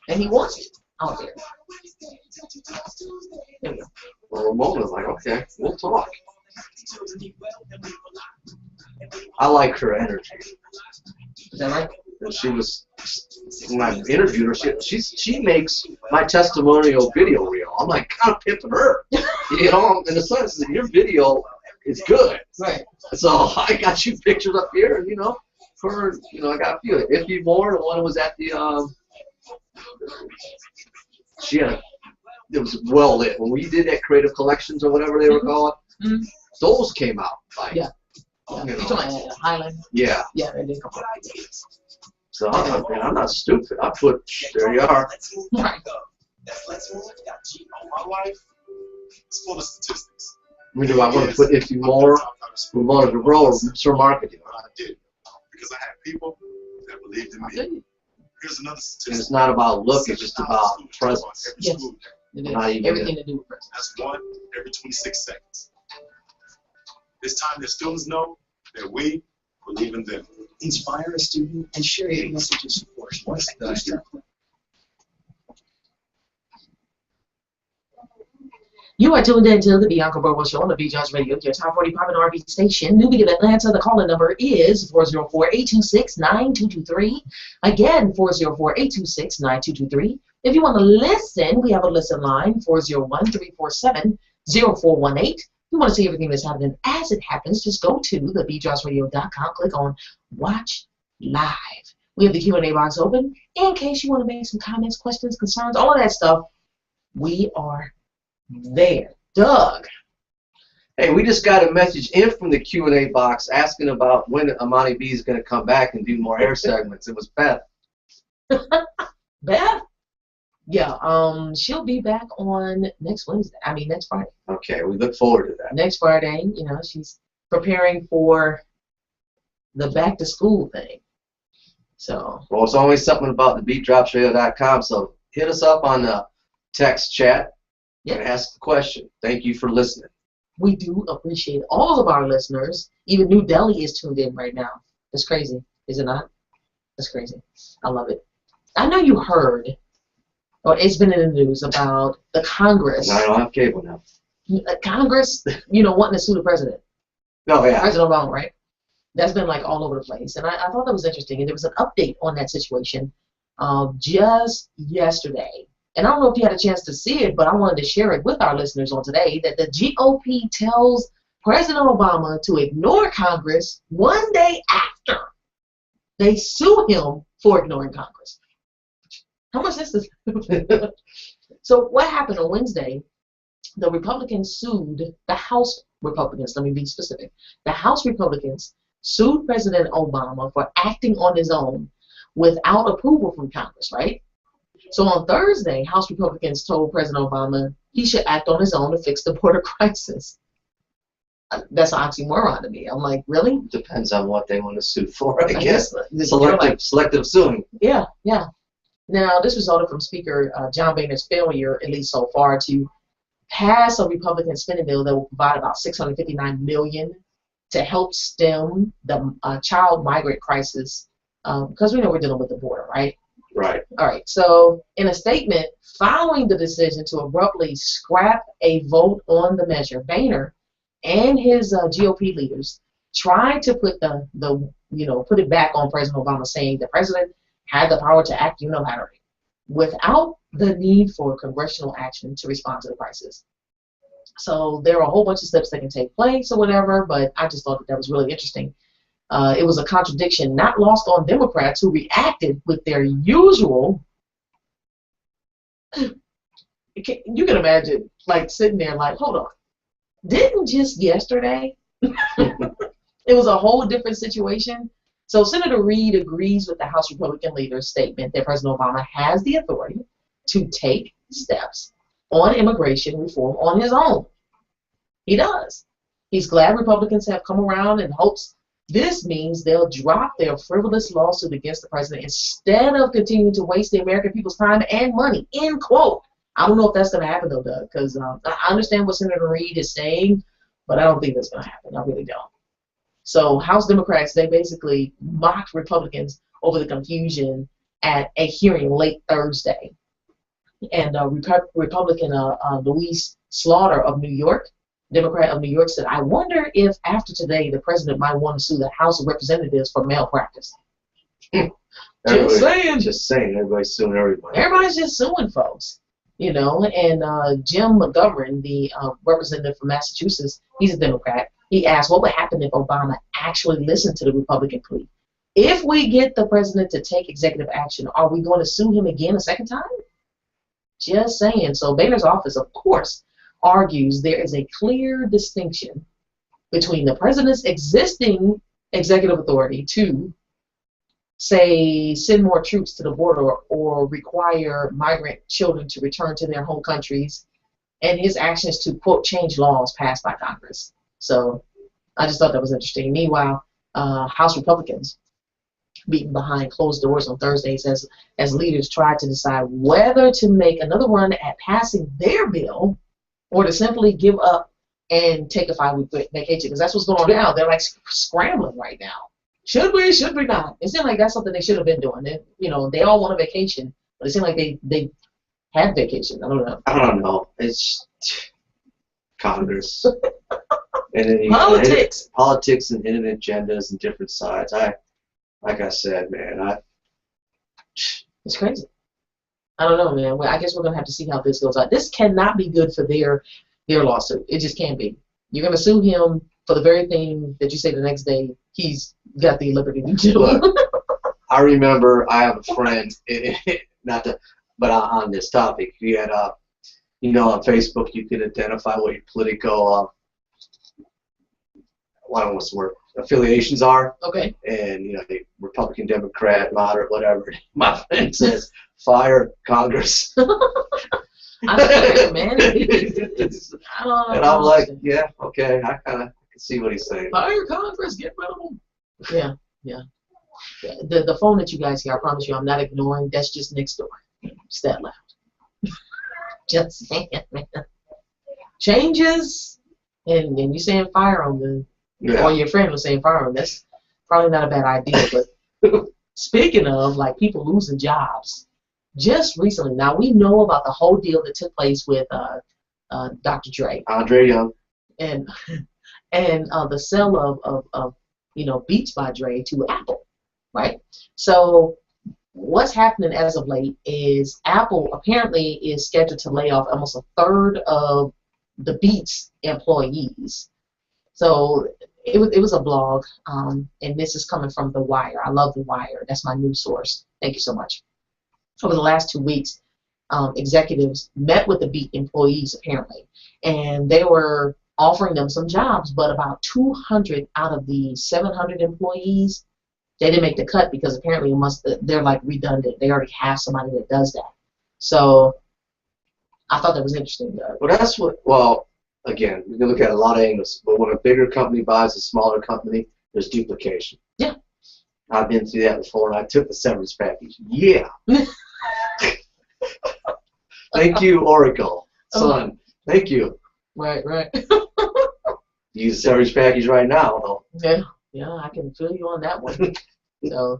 And he wants it out there. There we go. Well, Ramona was like, okay, we'll talk. I like her energy. Is that right? And she was, when I interviewed her, she makes my testimonial video reel. I'm like, kind of pimping her. You know, in a sense, your video is good. Right. So I got you pictures up here, and, you know, I got a few. If you more, the one was at the, it was well lit. When we did that Creative Collections or whatever they were called, those came out. Like, yeah. You You're know, talking about Highland? yeah. Yeah, they did come out. So I'm not stupid. There you are. Right. My life is full of statistics. I mean, do I want to put if you more, we wanted to grow or marketing? I did. Because I had people that believed in me. Here's another statistic. And it's not about look, it's just about presence. Yes. It is. Not even Everything to do with presence. That's 1 every 26 seconds. It's time that students know that we believe in them. Inspire a student and share your message of support. What's the You are tuned in to the Bianca Burwell Show on the TheBeatDropsRadio, your top 40 pop and R&B station. Newbie of Atlanta, the calling number is 404-826-9223. Again, 404-826-9223. If you want to listen, we have a listen line, 401-347-0418. If you want to see everything that's happening as it happens, just go to TheBeatDropsRadio.com, click on Watch Live. We have the Q&A box open in case you want to make some comments, questions, concerns, all of that stuff. We are there. Doug. Hey, we just got a message in from the Q&A box asking about when Amani B is going to come back and do more hair segments. It was Beth. Beth? Yeah, she'll be back on next Friday. Okay, we look forward to that. Next Friday, you know, she's preparing for the back to school thing. So. Well, it's always something about TheBeatDropsRadio.com, so hit us up on the text chat. And ask the question. Thank you for listening. We do appreciate all of our listeners. Even New Delhi is tuned in right now. That's crazy, is it not? That's crazy. I love it. I know you heard, or it's been in the news about the Congress. I don't have cable now. Congress, you know, wanting to sue the president. Oh, yeah. President Obama, right? That's been like all over the place. And I thought that was interesting. And there was an update on that situation just yesterday. And I don't know if you had a chance to see it, but I wanted to share it with our listeners on today that the GOP tells President Obama to ignore Congress one day after they sue him for ignoring Congress. How much is this? So what happened on Wednesday, the Republicans sued the House Republicans, let me be specific. The House Republicans sued President Obama for acting on his own without approval from Congress, right? So on Thursday, House Republicans told President Obama he should act on his own to fix the border crisis. That's an oxymoron to me. I'm like, really? Depends on what they want to sue for, I guess. Selective suing. Yeah, yeah. Now, this resulted from Speaker John Boehner's failure, at least so far, to pass a Republican spending bill that will provide about $659 million to help stem the child migrant crisis, because we know we're dealing with the border, right? Right. All right. So, in a statement following the decision to abruptly scrap a vote on the measure, Boehner and his GOP leaders tried to put put it back on President Obama, saying the president had the power to act unilaterally without the need for congressional action to respond to the crisis. So there are a whole bunch of steps that can take place or whatever, but I just thought that was really interesting. It was a contradiction not lost on Democrats who reacted with their usual. You can imagine, like, sitting there like, hold on. Didn't just yesterday? It was a whole different situation. So Senator Reid agrees with the House Republican leader's statement that President Obama has the authority to take steps on immigration reform on his own. He does. He's glad Republicans have come around and hopes this means they'll drop their frivolous lawsuit against the president instead of continuing to waste the American people's time and money, end quote. I don't know if that's going to happen, though, Doug, because I understand what Senator Reid is saying, but I don't think that's going to happen. I really don't. So House Democrats, they basically mocked Republicans over the confusion at a hearing late Thursday. And Republican Louise Slaughter of New York, Democrat of New York, said, I wonder if after today the president might want to sue the House of Representatives for malpractice. Just saying. Everybody's suing everybody. Everybody's just suing folks. You know, and Jim McGovern, the representative from Massachusetts, he's a Democrat. He asked what would happen if Obama actually listened to the Republican plea. If we get the president to take executive action, are we going to sue him again a second time? Just saying. So Boehner's office, of course, argues there is a clear distinction between the president's existing executive authority to, say, send more troops to the border or require migrant children to return to their home countries, and his actions to, quote, change laws passed by Congress. So I just thought that was interesting. Meanwhile, House Republicans meeting behind closed doors on Thursdays as leaders tried to decide whether to make another run at passing their bill or to simply give up and take a 5-week vacation, because that's what's going on now. They're like scrambling right now. Should we not? It seems like that's something they should have been doing. They all want a vacation, but it seems like they had vacation. I don't know. It's Congress. And then politics and hidden agendas and different sides. Like I said, man, it's crazy. I don't know, man. Well, I guess we're gonna have to see how this goes out. This cannot be good for their lawsuit. It just can't be. You're gonna sue him for the very thing that you say the next day he's got the liberty to do. Look, I remember I have a friend, but on this topic, he had on Facebook you could identify what your political I don't know what's the word, affiliations are. Okay. And the Republican, Democrat, moderate, whatever. My friend says, fire Congress. I swear, man. I don't know. And I'm like, yeah, okay. I kind of can see what he's saying. Fire Congress, get rid of them. Yeah. The phone that you guys hear, I promise you, I'm not ignoring. That's just next door. It's that loud. Just saying, man. Changes, and you saying fire on the. Or your friend was saying fire. That's probably not a bad idea. But speaking of like people losing jobs, just recently, now we know about the whole deal that took place with Dr. Dre, Andre Young, and the sale of Beats by Dre to Apple, right? So what's happening as of late is Apple apparently is scheduled to lay off almost a third of the Beats employees. So it was a blog, and this is coming from The Wire. I love The Wire. That's my news source. Thank you so much. Over the last 2 weeks, executives met with the Beat employees, apparently, and they were offering them some jobs, but about 200 out of the 700 employees, they didn't make the cut because apparently they're like redundant. They already have somebody that does that. So I thought that was interesting. Again, you can look at a lot of angles, but when a bigger company buys a smaller company, there's duplication. Yeah. I've been through that before, and I took the severance package. Yeah. Thank you, Oracle. Son, thank you. Right. Use the severance package right now, though. Yeah, I can feel you on that one. So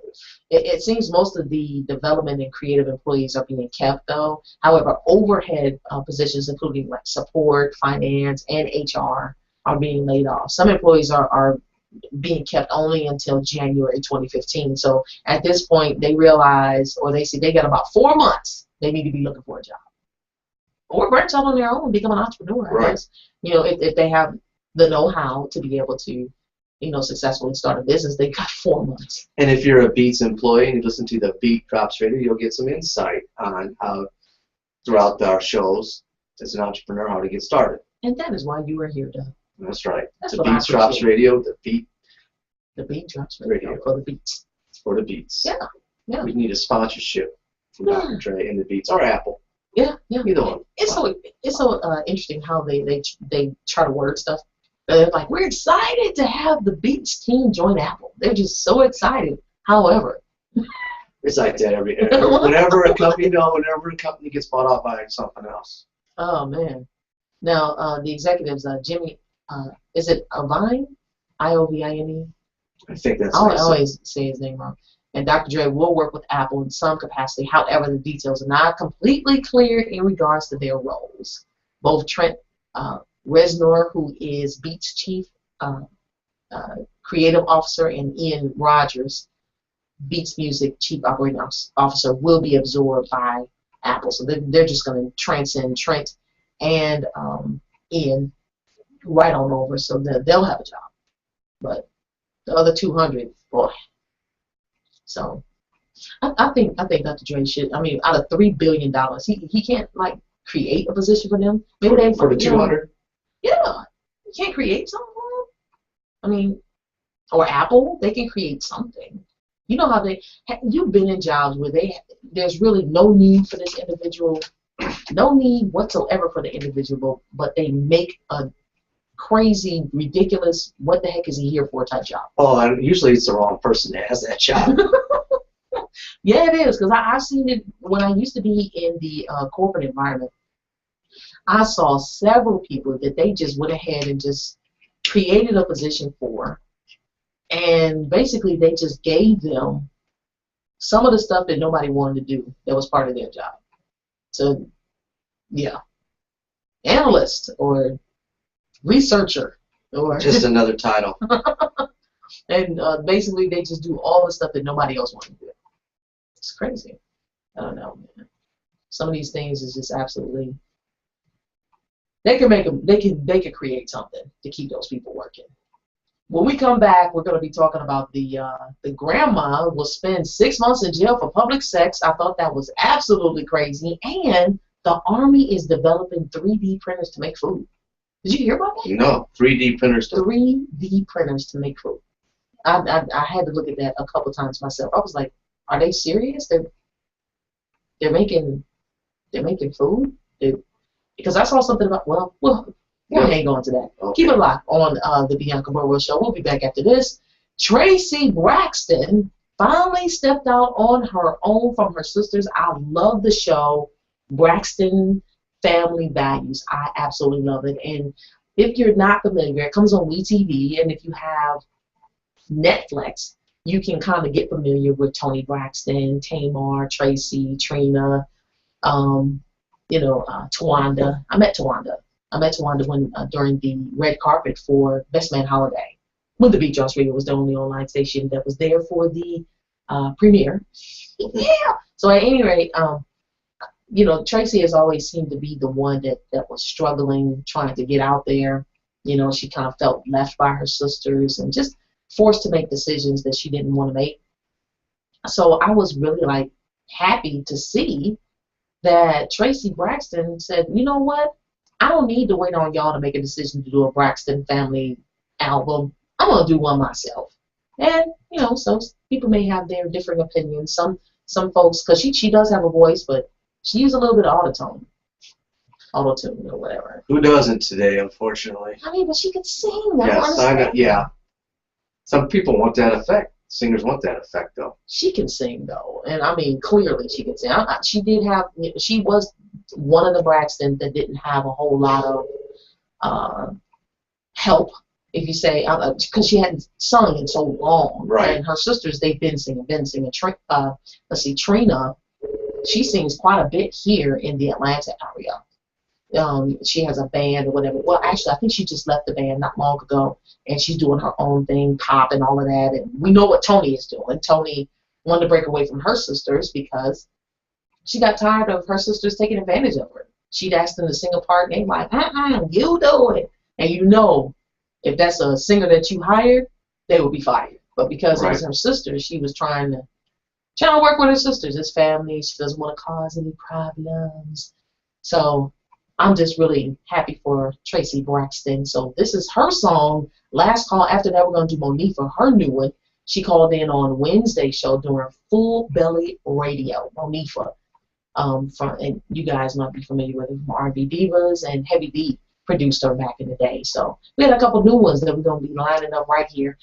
it seems most of the development and creative employees are being kept, though. However, overhead positions, including like support, finance, and HR, are being laid off. Some employees are being kept only until January 2015. So at this point, they realize, or they see they got about 4 months they need to be looking for a job. Or branch out on their own and become an entrepreneur, I guess. If they have the know-how to be able to successfully start a business, they got 4 months. And if you're a Beats employee and you listen to the Beat Drops Radio, you'll get some insight on how, throughout our shows, as an entrepreneur, how to get started. And that is why you are here, Doug. That's right. That's the what Beats Drops Radio, the Beat Drops Radio for the Beats. For the Beats. Yeah. We need a sponsorship from Dr. Dre and the Beats, or Apple. Yeah. Either one. It's so interesting how they try to word stuff. They're like, we're excited to have the Beats team join Apple. They're just so excited. However, it's like that whenever a company gets bought out by something else. Oh man. Now the executives, Jimmy, is it Iovine? I-O-V-I-N-E? I think that's. I always say his name wrong. And Dr. Dre will work with Apple in some capacity. However, the details are not completely clear in regards to their roles. Both Trent Reznor, who is Beats chief creative officer, and Ian Rogers, Beats Music chief operating officer, will be absorbed by Apple. So they're just going to transcend Trent and Ian right on over, so they'll have a job. But the other 200, boy. So I think Dr. Dre should. I mean, out of $3 billion, he can't like create a position for them. Maybe they for the 200. Yeah, you can't create something for them. I mean, or Apple, they can create something. You know how you've been in jobs where there's really no need for this individual, no need whatsoever for the individual, but they make a crazy, ridiculous, what the heck is he here for type job. Oh, and usually it's the wrong person that has that job. Yeah, it is, because I've seen it when I used to be in the corporate environment. I saw several people that they just went ahead and just created a position for, and basically they just gave them some of the stuff that nobody wanted to do that was part of their job. So, yeah, analyst or researcher or Just another title. and basically they just do all the stuff that nobody else wanted to do. It's crazy. I don't know, man. Some of these things is just absolutely. They can make them. They can create something to keep those people working. When we come back, we're going to be talking about the grandma will spend 6 months in jail for public sex. I thought that was absolutely crazy. And the Army is developing 3D printers to make food. Did you hear about that? No, 3D printers. 3D printers to make food. I had to look at that a couple times myself. I was like, are they serious? They're making food? Because I saw something about, we'll hang on to that. Okay. Keep it locked on the Bianca Burwell Show. We'll be back after this. Tracy Braxton finally stepped out on her own from her sisters. I love the show, Braxton Family Values. I absolutely love it. And if you're not familiar, it comes on WeTV, and if you have Netflix, you can kind of get familiar with Toni Braxton, Tamar, Tracy, Trina, Tawanda. I met Tawanda when during the red carpet for Best Man Holiday, when the TheBeatDropsRadio was the only online station that was there for the premiere. Yeah. So at any rate, Tracy has always seemed to be the one that was struggling, trying to get out there. She kind of felt left by her sisters and just forced to make decisions that she didn't want to make. So I was really happy to see that Tracy Braxton said, you know what? I don't need to wait on y'all to make a decision to do a Braxton family album. I'm going to do one myself. And, so people may have their different opinions. Some folks, because she does have a voice, but she uses a little bit of auto-tune or whatever. Who doesn't today, unfortunately? I mean, but she could sing. Yeah. Some people want that effect. Singers want that effect, though. She can sing, though, and I mean, clearly she can sing. She was one of the Braxton that didn't have a whole lot of help, if you say, because she hadn't sung in so long. Right. And her sisters, they've been singing. Trina, she sings quite a bit here in the Atlanta area. She has a band or whatever. Well, actually, I think she just left the band not long ago, and she's doing her own thing, pop and all of that. And we know what Toni is doing. Toni wanted to break away from her sisters because she got tired of her sisters taking advantage of her. She'd ask them to sing a part, and they're like, you do it. And if that's a singer that you hired, they would be fired. But because it was her sisters, she was trying to work with her sisters. It's family. She doesn't want to cause any problems. So I'm just really happy for Tracy Braxton. So this is her song, Last Call. After that, we're going to do Monifa, her new one. She called in on Wednesday's show doing Full Belly Radio, Monifa. And you guys might be familiar with her from R&B Divas, and Heavy D produced her back in the day. So we had a couple new ones that we're going to be lining up right here.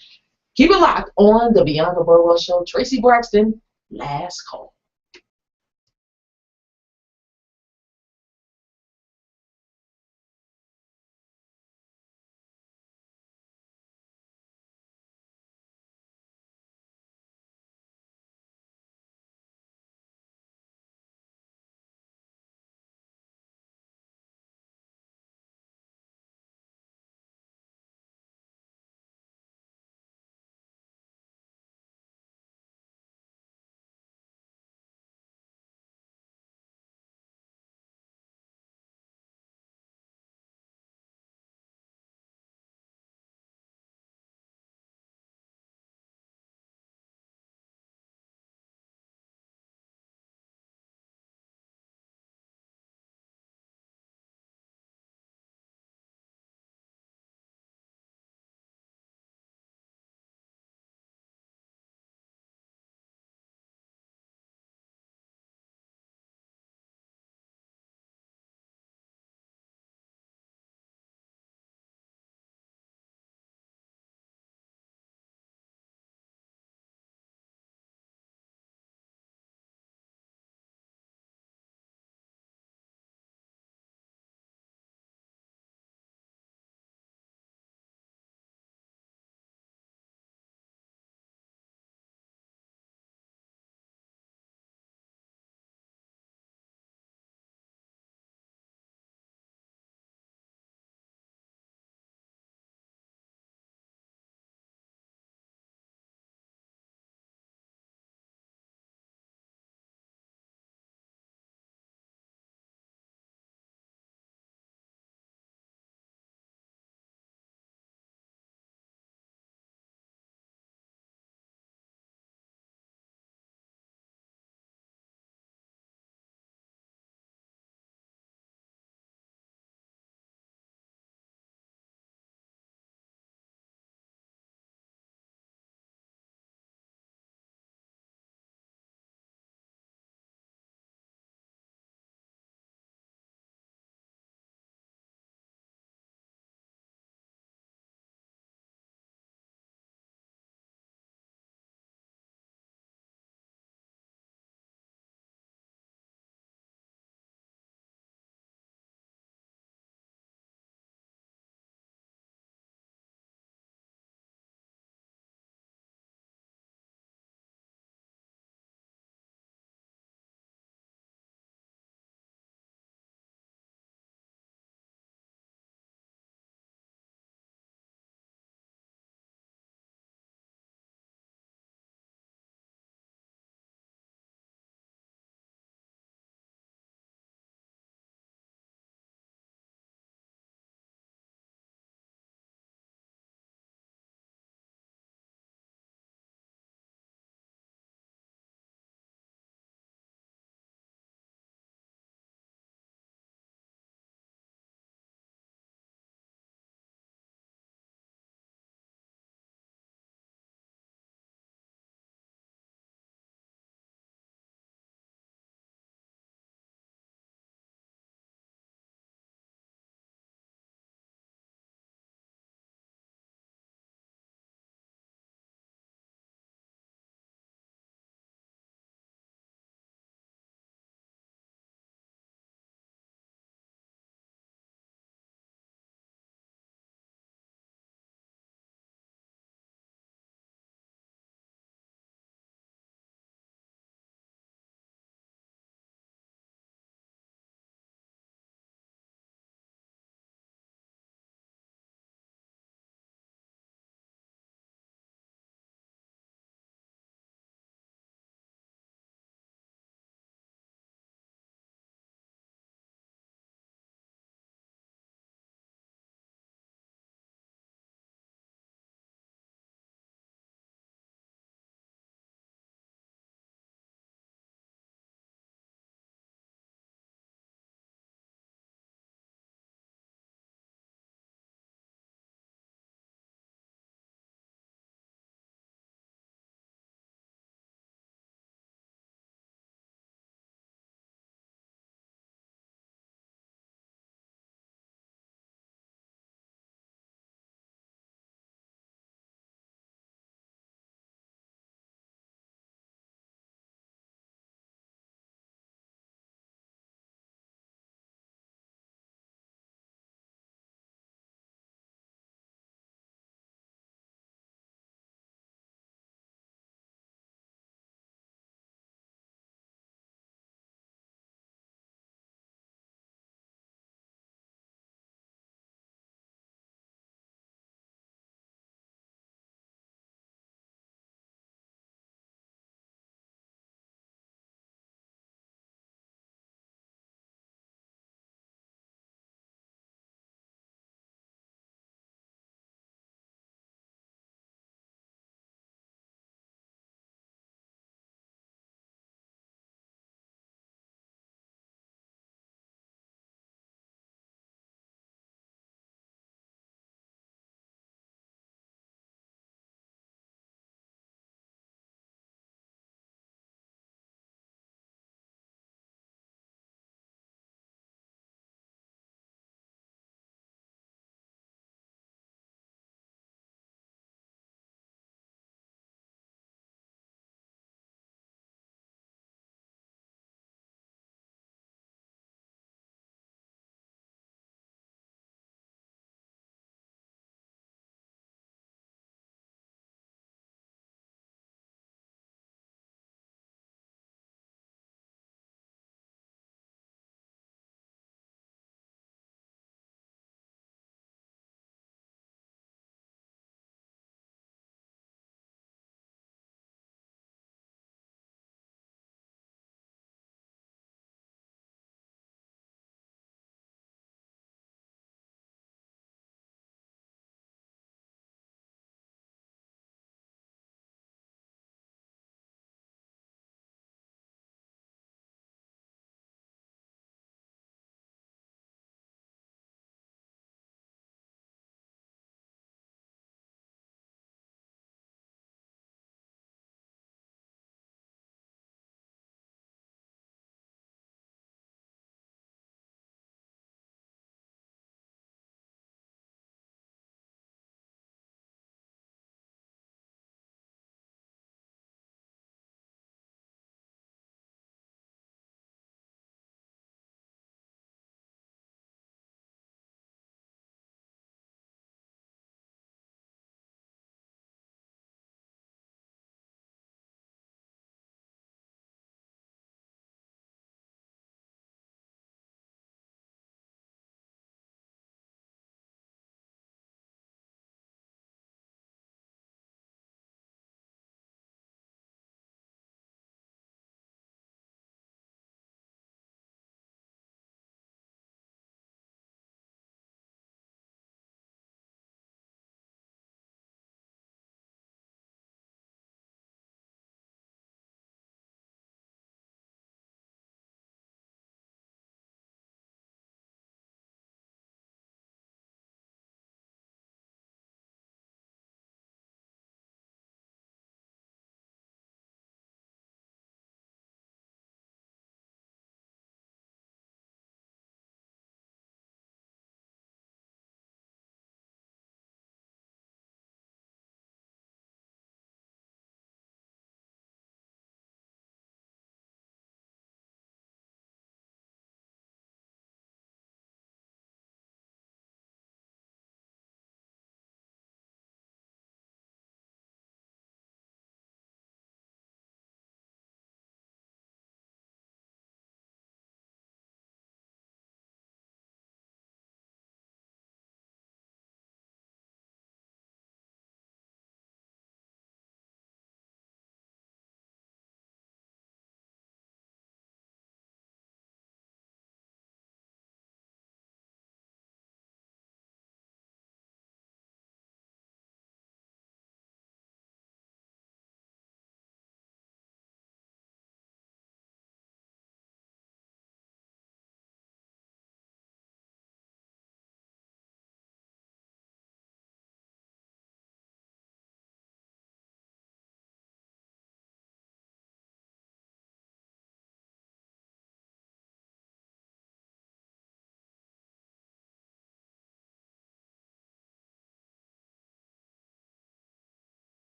Keep it locked on the Bianca Burwell Show. Tracy Braxton, Last Call.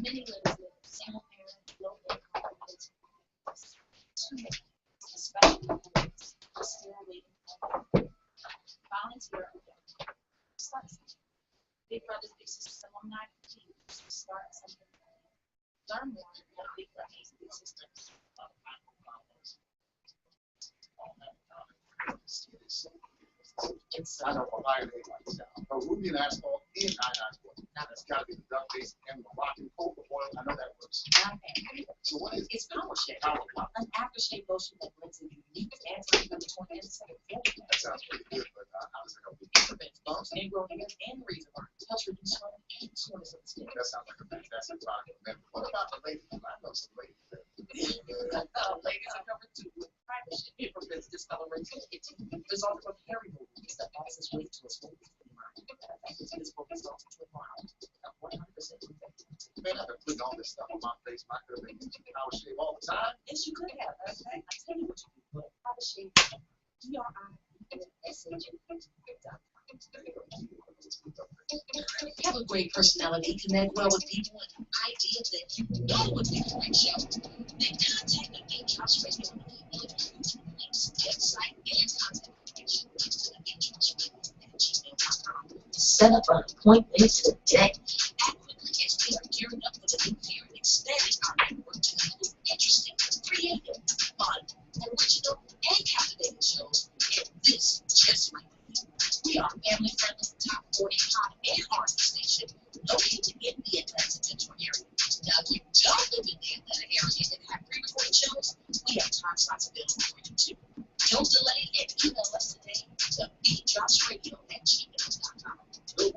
Many lives live single parent, low income, too many, especially women, are still waiting for volunteer. Start something. Big Brothers Big Sisters alumni team. Start something. Learn more at Big Brothers Big Sisters. I know a line like that. A Ruby and asphalt in asphalt. That's got to be the duck base and the rock and cocoa oil. I know that works. So what is it? It's Power Shave. Power Shave. An aftershave lotion that blends in unique anti-inflammatory insect That sounds pretty good, but how does it help you? prevents bumps, ingrown hairs, and razor burns. Helps reduce swelling and soreness of the skin. That sounds like a fantastic product. Man, what about the ladies? I know some ladies that Ladies are covered too with Private Shave. It prevents discoloration. It's resulting from hair removal. It's the fastest way to a smooth skin line. This results to a mild, 100% man, I've been putting all this stuff on my face. I could have been using Power Shave all the time. Yes, you could have. Okay? I tell you what you do. Private Shave. Have a great personality, connect well with people, and an idea that you know would make a great show. Then contact the BeatDropsRadio on email for links, website, and contact information to TheBeatDropsRadio@gmail.com. Set up an appointment today. Act quickly as we are gearing up for the new year and expanding our network to include interesting, creative, fun, original, and captivating shows. And this just might be you. We are family-friendly, top 40 pop and R&B station located in the Atlanta metro area. Now, if you don't live in the Atlanta area and have pre-recorded shows, we have time slots available for you too. Don't delay and email us today to TheBeatDropsRadio@gmail.com. The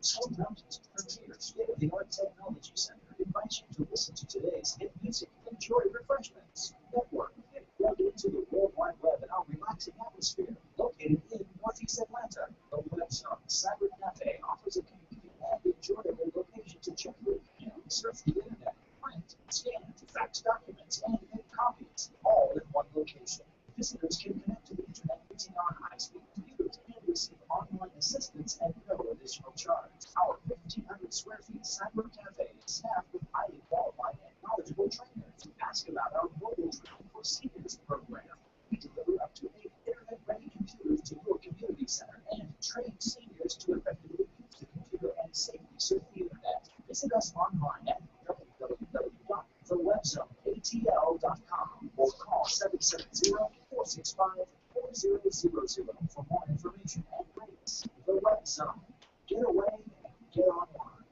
Soul Mountains premier state-of-the-art technology center invites you to listen to today's hit music, enjoy refreshments, network, and plug into the World Wide Web in our relaxing atmosphere. Located in Northeast Atlanta, the Webzone Cyber Cafe offers a convenient and enjoyable location to check with and surf the internet, print, scan, fax documents, and make copies, all in one location. Visitors can connect to the internet using our high-speed computers and receive online assistance at no additional charge. Our 1,500 square feet cyber cafe is staffed with highly qualified and knowledgeable trainers. Ask about our mobile training for seniors program. We deliver up to 8 internet-ready computers to your community center and train seniors to effectively use the computer and safely surf the internet. Visit us online at www.thewebzoneatl.com or call 770-465-4000 for more information and rates. The Web Zone. Get away and get online.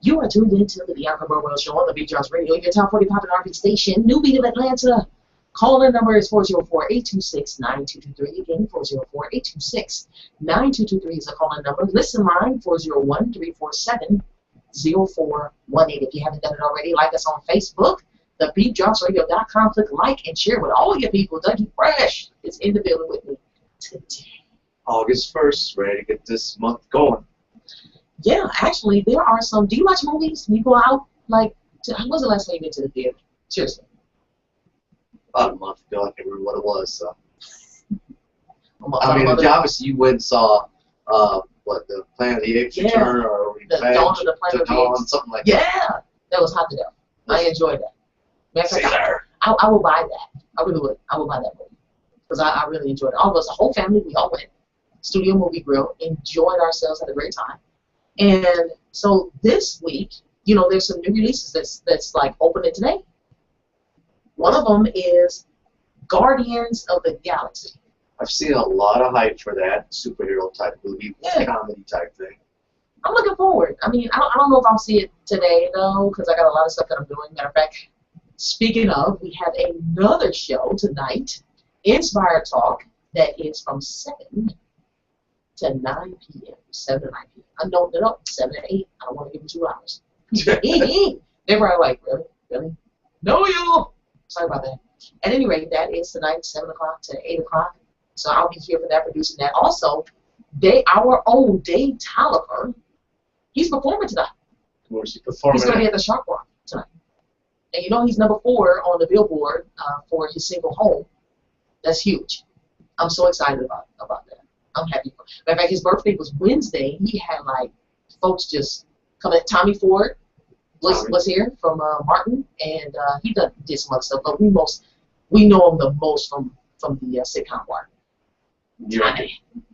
You are tuned into the Bianca Burwell Show on the BeatDropsRadio, your top 40 pop and R&B station, New Beat of Atlanta. Call-in number is 404-826-9223. Again, 404-826-9223 is a call-in number. Listen line, 401-347-0418. If you haven't done it already, like us on Facebook, TheBeatDropsRadio.com. Click like and share with all your people. Dougie Fresh is in the building with me today. August 1st, ready to get this month going. Yeah, actually, there are some. Do you watch movies? You go out, like, when was the last time you went to the theater? Seriously. About a month ago, I can't remember what it was. So. I mean, obviously, you went and saw, the Planet of the Apes Return or the Dawn of the Planet of the Apes. Something like that. Yeah, that was hot to death. I enjoyed that. Matter of fact, I will buy that. I really would. I will buy that movie because I really enjoyed it. All of us, the whole family, we all went. Studio Movie Grill, enjoyed ourselves, had a great time. And so this week, there's some new releases that's like opening today. One of them is Guardians of the Galaxy. I've seen a lot of hype for that superhero type movie, comedy type thing. I'm looking forward. I mean, I don't know if I'll see it today though, because I got a lot of stuff that I'm doing. Matter of fact, speaking of, we have another show tonight, Inspired Talk, that is from 7 to 9 p.m. 7 to 9 p.m. No, 7 to 8. I don't want to give you 2 hours. They were like, really? No, you. Sorry about that. At any rate, that is tonight, 7 o'clock to 8 o'clock. So I'll be here for that, producing that. Also, our own Dave Tolliver, he's performing tonight. Where's he performing? He's going to be at the Shark Bar tonight. And you know he's number 4 on the Billboard for his single Home. That's huge. I'm so excited about that. I'm happy. Matter of fact, his birthday was Wednesday. He had like folks just coming. Tommy Ford was here from Martin, and he did some other stuff. But we know him the most from the sitcom part. New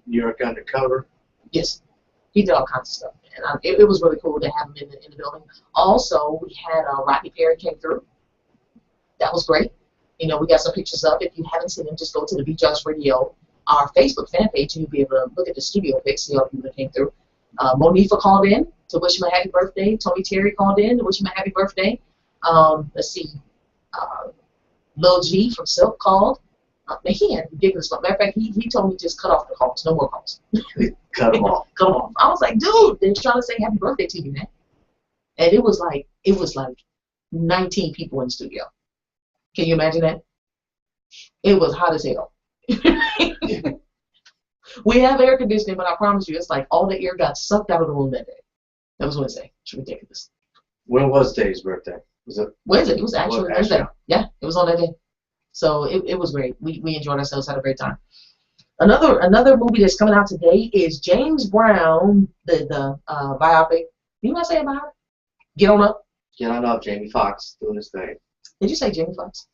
York Undercover. Yes, he did all kinds of stuff, and it was really cool to have him in the building. Also, we had Rodney Perry came through. That was great. You know, we got some pictures up. If you haven't seen them, just go to the Beat Drops Radio, our Facebook fan page, and you'll be able to look at the studio pics, see all the people that came through. Monifa called in to wish him a happy birthday. Tony Terry called in to wish him a happy birthday. Let's see. Lil G from Silk called. Man, he had ridiculous stuff. Matter of fact, he told me just cut off the calls. No more calls. Cut them off. Cut them off. I was like, dude, they're trying to say happy birthday to you, man. And it was like 19 people in the studio. Can you imagine that? It was hot as hell. We have air conditioning, but I promise you, it's like all the air got sucked out of the room that day. That was Wednesday. It's ridiculous. When was Dave's birthday? Was it Wednesday? It was actually Wednesday. Yeah, it was on that day. So it was great. We enjoyed ourselves, had a great time. Another movie that's coming out today is James Brown, the biopic. You want to say about it? Get on up. Get on up. Jamie Foxx doing his thing. Did you say Jamie Foxx?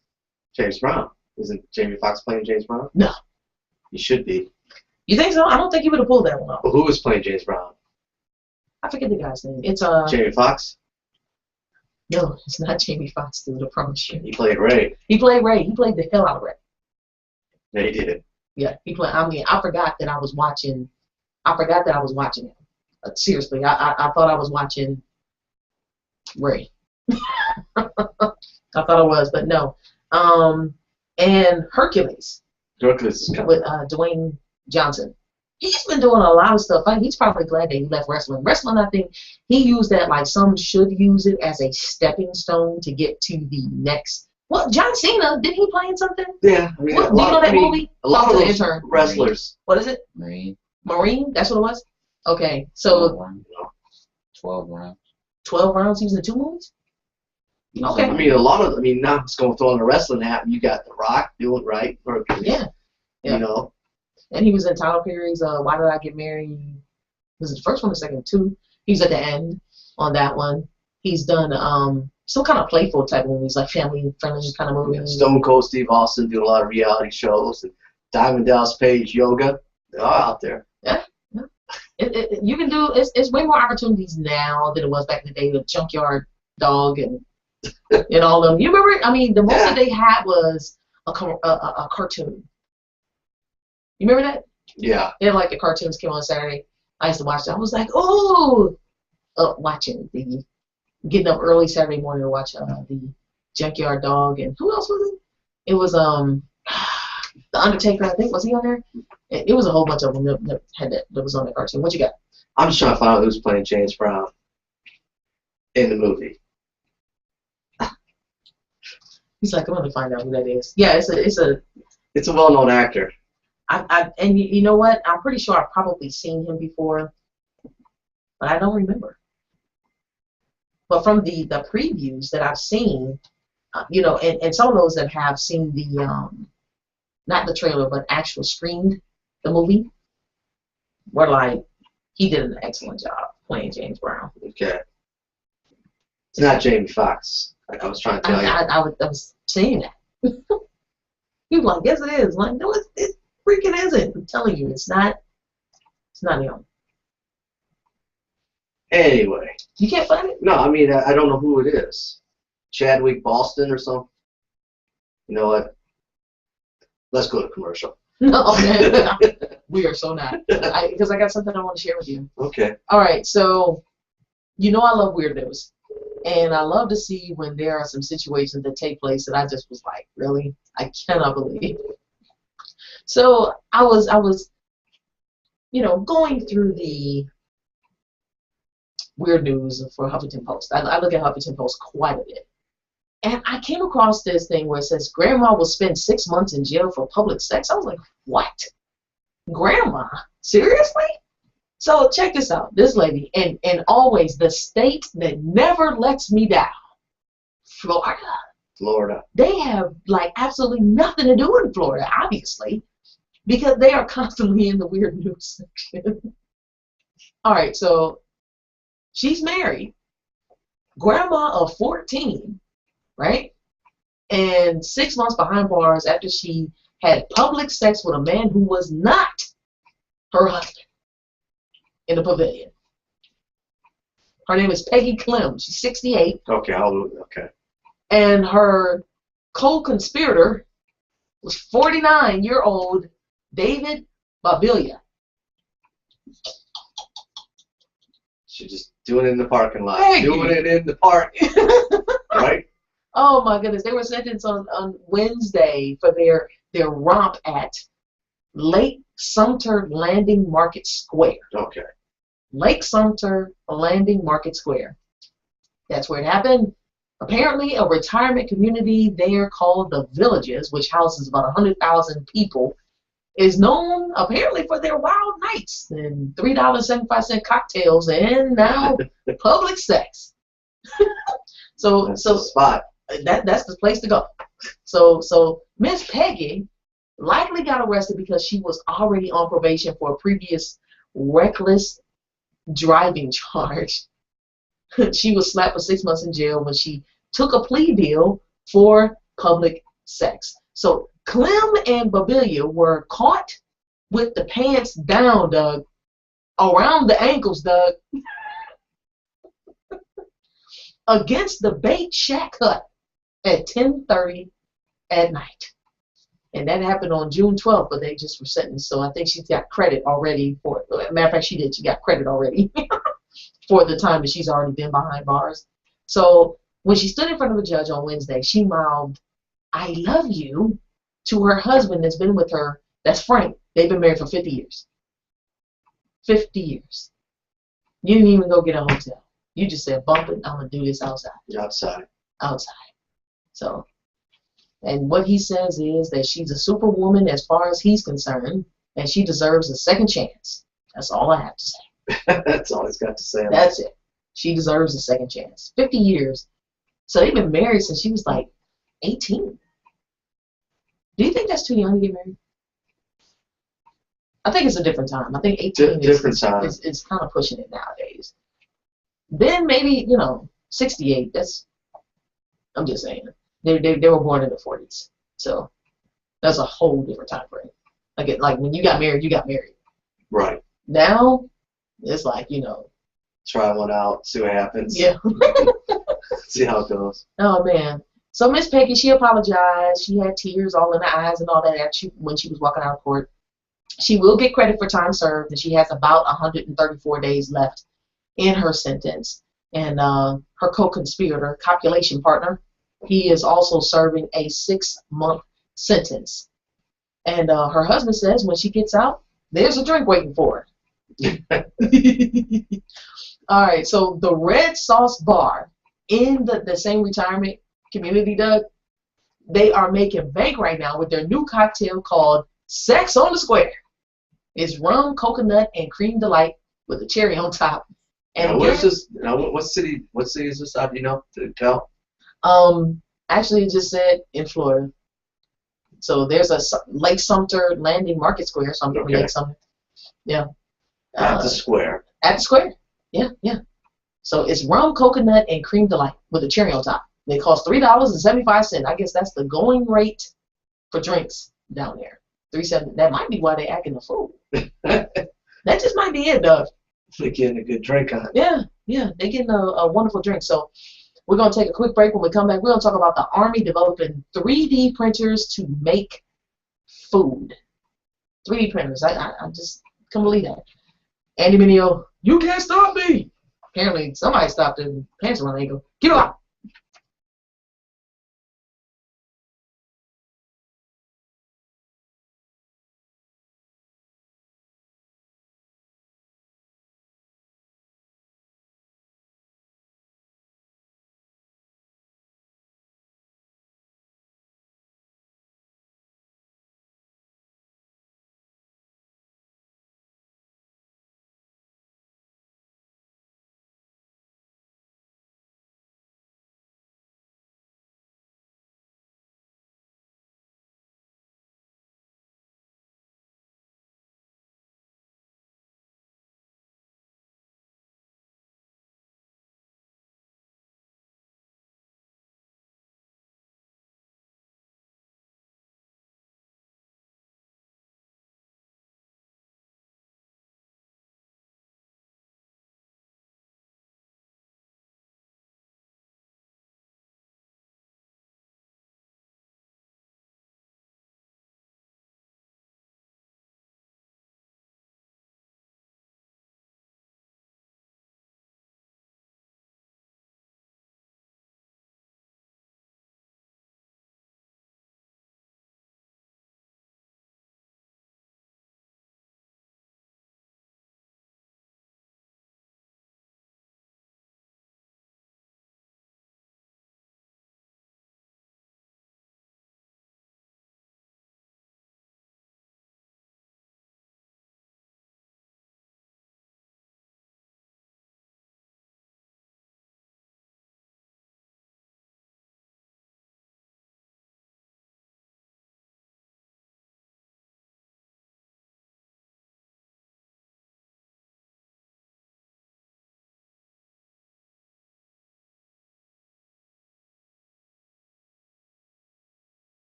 James Brown. Isn't Jamie Foxx playing James Brown? No. He should be. You think so? I don't think he would have pulled that one off. Well, who was playing James Brown? I forget the guy's name. It's Jamie Foxx? No, it's not Jamie Foxx, dude. I promise you. He played Ray. He played Ray. He played the hell out of Ray. Yeah, he did. Yeah, he played. I mean, I forgot that I was watching. Him. Seriously, I thought I was watching Ray. I thought I was, but no. And Hercules. Hercules is coming. With Dwayne Johnson. He's been doing a lot of stuff. He's probably glad that he left wrestling. Wrestling, I think, he used that like some should use it as a stepping stone to get to the next. Well, John Cena, didn't he play in something? Yeah. I mean, do you know that movie? A lot of those intern. wrestlers. What is it? Marine? That's what it was? Okay, so 12 rounds. 12 rounds he was in 2 movies? Okay. I mean, now I'm just going to throw on the wrestling hat. You got The Rock doing right. Hercules. Yeah. You know. And he was in Tyler Perry's Why Did I Get Married? Was it the first one or the second? 2. He was at the end on that one. He's done some kind of playful type of movies, like family-friendly kind of movies. Yeah, Stone Cold Steve Austin doing a lot of reality shows. And Diamond Dallas Page, yoga. They're all out there. Yeah. You can do, it's way more opportunities now than it was back in the day with Junkyard Dog and all of them. You remember, I mean, the most that they had was a cartoon. You remember that? Yeah. They had like the cartoons came on Saturday. I used to watch them. I was like, getting up early Saturday morning to watch the Junkyard Dog, and who else was it? It was The Undertaker, I think. Was he on there? It was a whole bunch of them that was on the cartoon. What you got? I'm just trying to find out who's playing James Brown in the movie. He's like, I'm gonna find out who that is. Yeah, it's a well-known actor. And you know what? I'm pretty sure I've probably seen him before, but I don't remember. But from the previews that I've seen, and some of those that have seen the not the trailer but actual screened the movie, were like, he did an excellent job playing James Brown. Okay. It's not Jamie Foxx. Like I was trying to tell you. I was saying that. People like, yes, it is. Like, no, it freaking isn't. I'm telling you, it's not him. Anyway. You can't find it? No, I mean, I don't know who it is. Chadwick Boston or something? You know what? Let's go to commercial. No, man. We are so not. Because I got something I want to share with you. Okay. All right, so I love weird news. And I love to see when there are some situations that take place that I just was like, really? I cannot believe. So I was going through the weird news for Huffington Post. I look at Huffington Post quite a bit. And I came across this thing where it says, Grandma will spend 6 months in jail for public sex. I was like, what? Grandma? Seriously? So check this out. This lady, and always the state that never lets me down, Florida. They have like absolutely nothing to do in Florida, obviously, because they are constantly in the weird news section. All right, so she's married, grandma of 14, right? And 6 months behind bars after she had public sex with a man who was not her husband in the pavilion. Her name is Peggy Clem. She's 68. Okay, okay. And her co-conspirator was 49-year-old David Babilia. She's just doing it in the parking lot. Thank doing you. it in the park. Right? Oh my goodness. They were sentenced on Wednesday for their romp at Lake Sumter Landing Market Square. Okay. Lake Sumter Landing Market Square. That's where it happened. Apparently, a retirement community there called The Villages, which houses about 100,000 people, is known apparently for their wild nights and $3.75 cocktails and now public sex. That's the spot. That's the place to go. So Miss Peggy likely got arrested because she was already on probation for a previous reckless driving charge. She was slapped for 6 months in jail when she took a plea deal for public sex. So Clem and Babilia were caught with the pants down, Doug, around the ankles, Doug, against the bait shack hut at 10:30 at night. And that happened on June 12th, but they just were sentenced. So I think she got credit already for it. Matter of fact, she did. She got credit already for the time that she's already been behind bars. So when she stood in front of a judge on Wednesday, she mouthed, "I love you," to her husband that's been with her. That's Frank. They've been married for 50 years. 50 years. You didn't even go get a hotel. You just said, "Bump it, I'm going to do this outside." Outside. So, and what he says is that she's a superwoman as far as he's concerned, and she deserves a second chance. That's all I have to say. That's all he's got to say. That's it. She deserves a second chance. 50 years. So they've been married since she was like 18. Do you think that's too young to get married? I think it's a different time. I think 18 is kind of pushing it nowadays. Then maybe, 68. I'm just saying. They were born in the 40s. So that's a whole different time frame. Like when you got married, you got married. Right. Now, it's like, try one out, see what happens. Yeah. See how it goes. Oh, man. So Miss Peggy, she apologized. She had tears all in her eyes and all that when she was walking out of court. She will get credit for time served, and she has about 134 days left in her sentence. And her co-conspirator, copulation partner, he is also serving a 6-month sentence. And her husband says when she gets out, there's a drink waiting for her. All right, so the Red Sauce Bar in the same retirement community, Doug, they are making bank right now with their new cocktail called Sex on the Square. It's rum, coconut, and cream delight with a cherry on top. And where's this? What city is this out? Do you know? To tell? Actually, it just said in Florida. So there's a Lake Sumter Landing Market Square. So I'm going Lake Sumter. Yeah. At the square. At the square. Yeah. So it's rum, coconut, and cream delight with a cherry on top. They cost $3.75. I guess that's the going rate for drinks down there. $3.70. That might be why they're acting a fool. That just might be it, Doug. They're getting a good drink on it. Yeah. They're getting a wonderful drink. So we're going to take a quick break. When we come back, we're going to talk about the Army developing 3D printers to make food. 3D printers. I just can't believe that. Andy Mineo, you can't stop me. Apparently, somebody stopped him. Pants around the ankle. Get him out.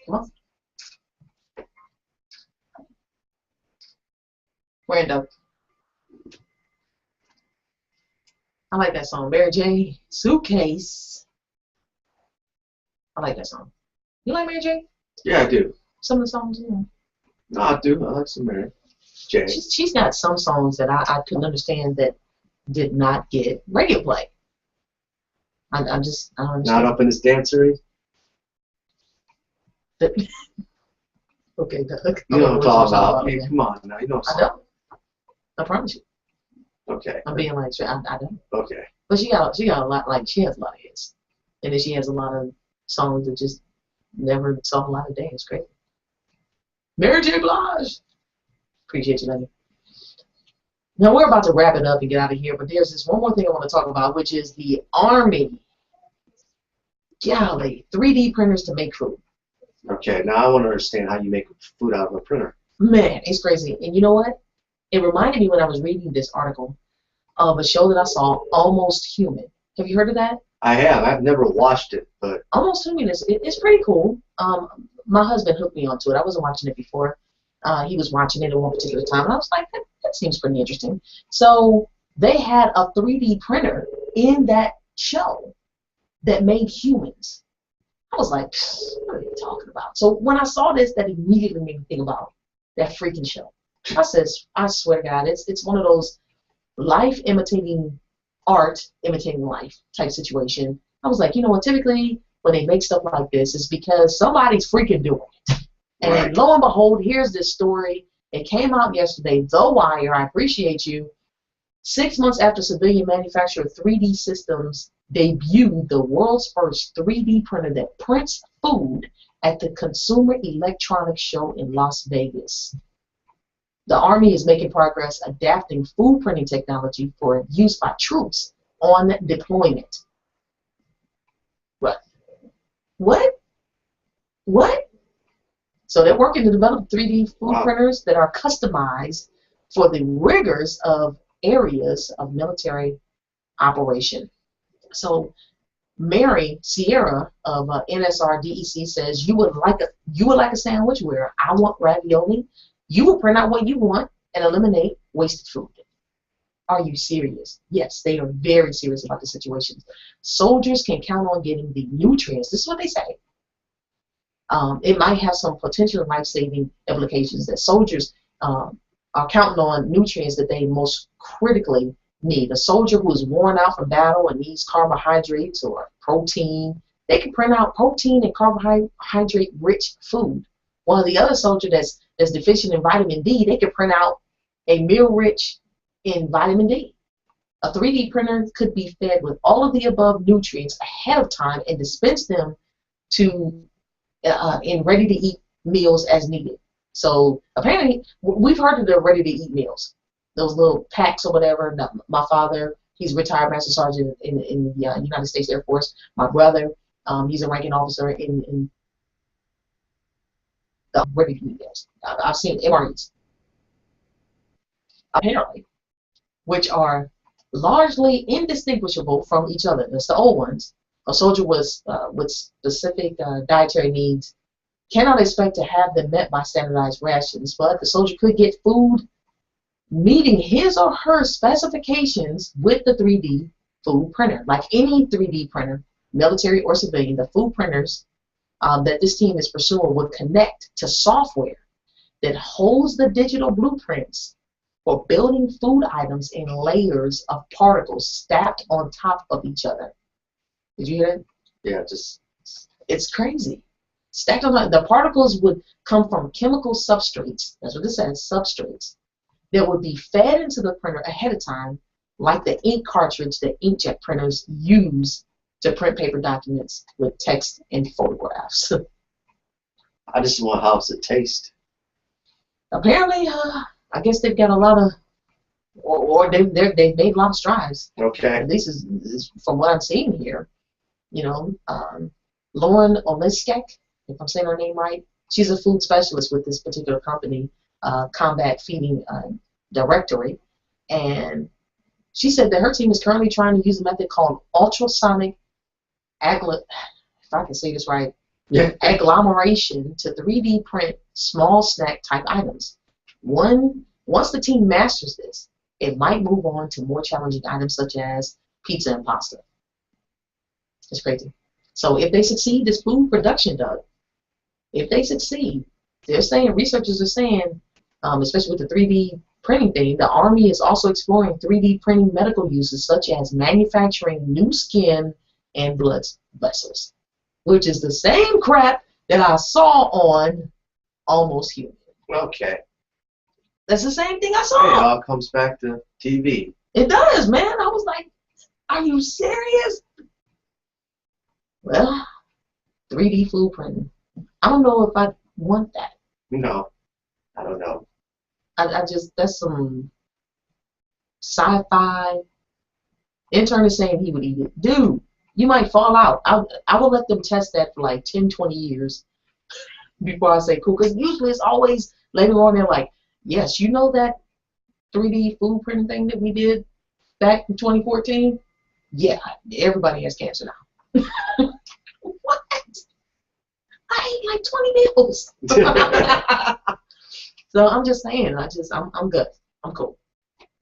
Come on. Random. I like that song. Mary J. Suitcase. I like that song. You like Mary J? Yeah, I do. Some of the songs, you know. No, I do. I like some Mary J. She's got some songs that I couldn't understand that did not get radio play. I don't understand. Not up in this dancery. Okay, Doug. You know what I'm talking about. Yeah. Come on now. You know what I I'm don't. I promise you. Okay. I'm being like, I don't. Okay. But she got a lot, like, she has a lot of hits. And then she has a lot of songs that just never saw a lot of day. It's great. Mary J. Blige. Appreciate you, lady. Now, we're about to wrap it up and get out of here, but there's this one more thing I want to talk about, which is the Army. Golly, 3D printers to make food. Okay, now I want to understand how you make food out of a printer. Man, it's crazy. And you know what? It reminded me when I was reading this article of a show that I saw, Almost Human. Have you heard of that? I have. I've never watched it, but Almost Human it's pretty cool. My husband hooked me onto it. I wasn't watching it before. He was watching it at one particular time, and I was like, that seems pretty interesting. So they had a 3D printer in that show that made humans. I was like, what are you talking about? So when I saw this, that immediately made me think about that freaking show. I swear to God, it's one of those life imitating art, imitating life type situation. I was like, you know what, typically when they make stuff like this, it's because somebody's freaking doing it. And right. Lo and behold, here's this story. It came out yesterday, The Wire, I appreciate you. 6 months after civilian manufacturer 3D Systems debuted the world's first 3D printer that prints food at the Consumer Electronics Show in Las Vegas. The Army is making progress adapting food printing technology for use by troops on deployment. What? So they're working to develop 3D food printers that are customized for the rigors of areas of military operation. So Mary Sierra of NSR DEC says you would like a sandwich where I want ravioli. You will print out what you want and eliminate wasted food. Are you serious? Yes, they are very serious about the situation. Soldiers can count on getting the nutrients. This is what they say. It might have some potential life-saving implications that soldiers are counting on nutrients that they most critically need. A soldier who is worn out from battle and needs carbohydrates or protein, they can print out protein and carbohydrate-rich food. While the other soldier that's deficient in vitamin D, they can print out a meal rich in vitamin D. A 3D printer could be fed with all of the above nutrients ahead of time and dispense them to in ready-to-eat meals as needed. So apparently, we've heard of the ready-to-eat meals, those little packs or whatever. My father, he's a retired master sergeant in the United States Air Force. My brother, he's a ranking officer in the ready-to-eat meals. I've seen MREs, apparently, which are largely indistinguishable from each other. That's the old ones. A soldier with specific dietary needs cannot expect to have them met by standardized rations, but the soldier could get food meeting his or her specifications with the 3D food printer. Like any 3D printer, military or civilian, the food printers that this team is pursuing will connect to software that holds the digital blueprints for building food items in layers of particles stacked on top of each other. Did you hear that? Yeah, it's crazy. Stacked on the particles would come from chemical substrates. That's what it says, substrates that would be fed into the printer ahead of time, like the ink cartridge that inkjet printers use to print paper documents with text and photographs. I just want how does it taste. Apparently, I guess they've got a lot of, or they've made a lot of strides. Okay. At least is from what I'm seeing here. You know, Lauren Oliskek, if I'm saying her name right, she's a food specialist with this particular company, Combat Feeding Directory, and she said that her team is currently trying to use a method called ultrasonic if I can say this right, agglomeration to 3D print small snack type items. Once the team masters this, it might move on to more challenging items such as pizza and pasta. It's crazy. So if they succeed, this food production, Doug, if they succeed, they're saying, researchers are saying, especially with the 3D printing thing, the Army is also exploring 3D printing medical uses such as manufacturing new skin and blood vessels, which is the same crap that I saw on Almost Human. Okay. That's the same thing I Hey, it saw. all comes back to TV. It does, man. I was like, are you serious? Well, 3D food printing. I don't know if I want that. No, I don't know. I just, that's some sci-fi. Intern is saying he would eat it. Dude, you might fall out. I will let them test that for like 10, 20 years before I say cool. Because usually it's always later on they're like, yes, you know that 3D food printing thing that we did back in 2014? Yeah, everybody has cancer now. What? I ate like 20 meals. So I'm just saying, I'm good. I'm cool.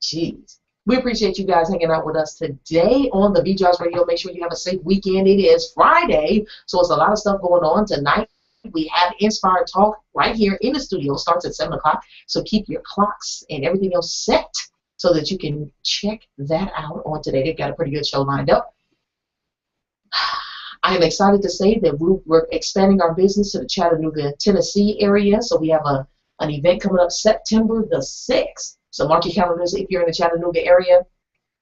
Jeez. We appreciate you guys hanging out with us today on the Beat Radio. Make sure you have a safe weekend. It is Friday, so it's a lot of stuff going on tonight. We have Inspired Talk right here in the studio. It starts at 7 o'clock, so keep your clocks and everything else set so that you can check that out on today. They've got a pretty good show lined up. I am excited to say that we're expanding our business to the Chattanooga, Tennessee area, so we have an event coming up September the 6th. So mark your calendars if you're in the Chattanooga area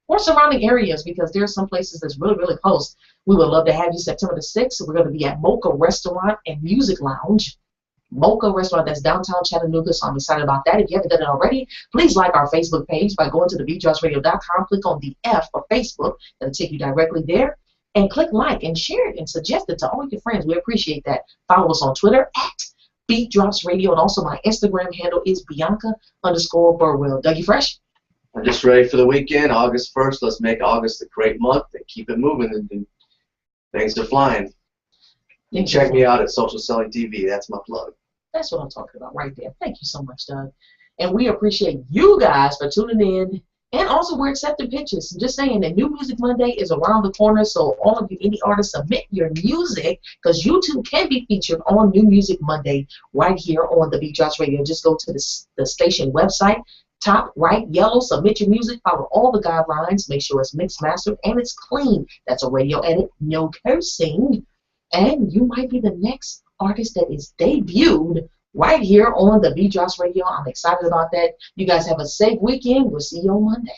or surrounding areas, because there are some places that's really, really close. We would love to have you September the 6th. So we're going to be at Mocha Restaurant and Music Lounge. Mocha Restaurant, that's downtown Chattanooga, so I'm excited about that. If you haven't done it already, please like our Facebook page by going to TheBeatDropsRadio.com. Click on the F for Facebook. That'll take you directly there. And click like and share it and suggest it to all your friends. We appreciate that. Follow us on Twitter at BeatDropsRadio, and also my Instagram handle is Bianca_Burwell. Dougie Fresh? I'm just ready for the weekend, August 1st. Let's make August a great month and keep it moving. And things are flying. You can check me out at Social Selling TV. That's my plug. That's what I'm talking about right there. Thank you so much, Doug. And we appreciate you guys for tuning in. And also, we're accepting pitches. I'm just saying that New Music Monday is around the corner, so all of you indie artists, submit your music, because you too can be featured on New Music Monday right here on the Beat Drops Radio. Just go to the station website, top right, yellow, submit your music, follow all the guidelines, make sure it's mixed, mastered, and it's clean. That's a radio edit, no cursing. And you might be the next artist that is debuted right here on the Beat Drops Radio. I'm excited about that. You guys have a safe weekend. We'll see you on Monday.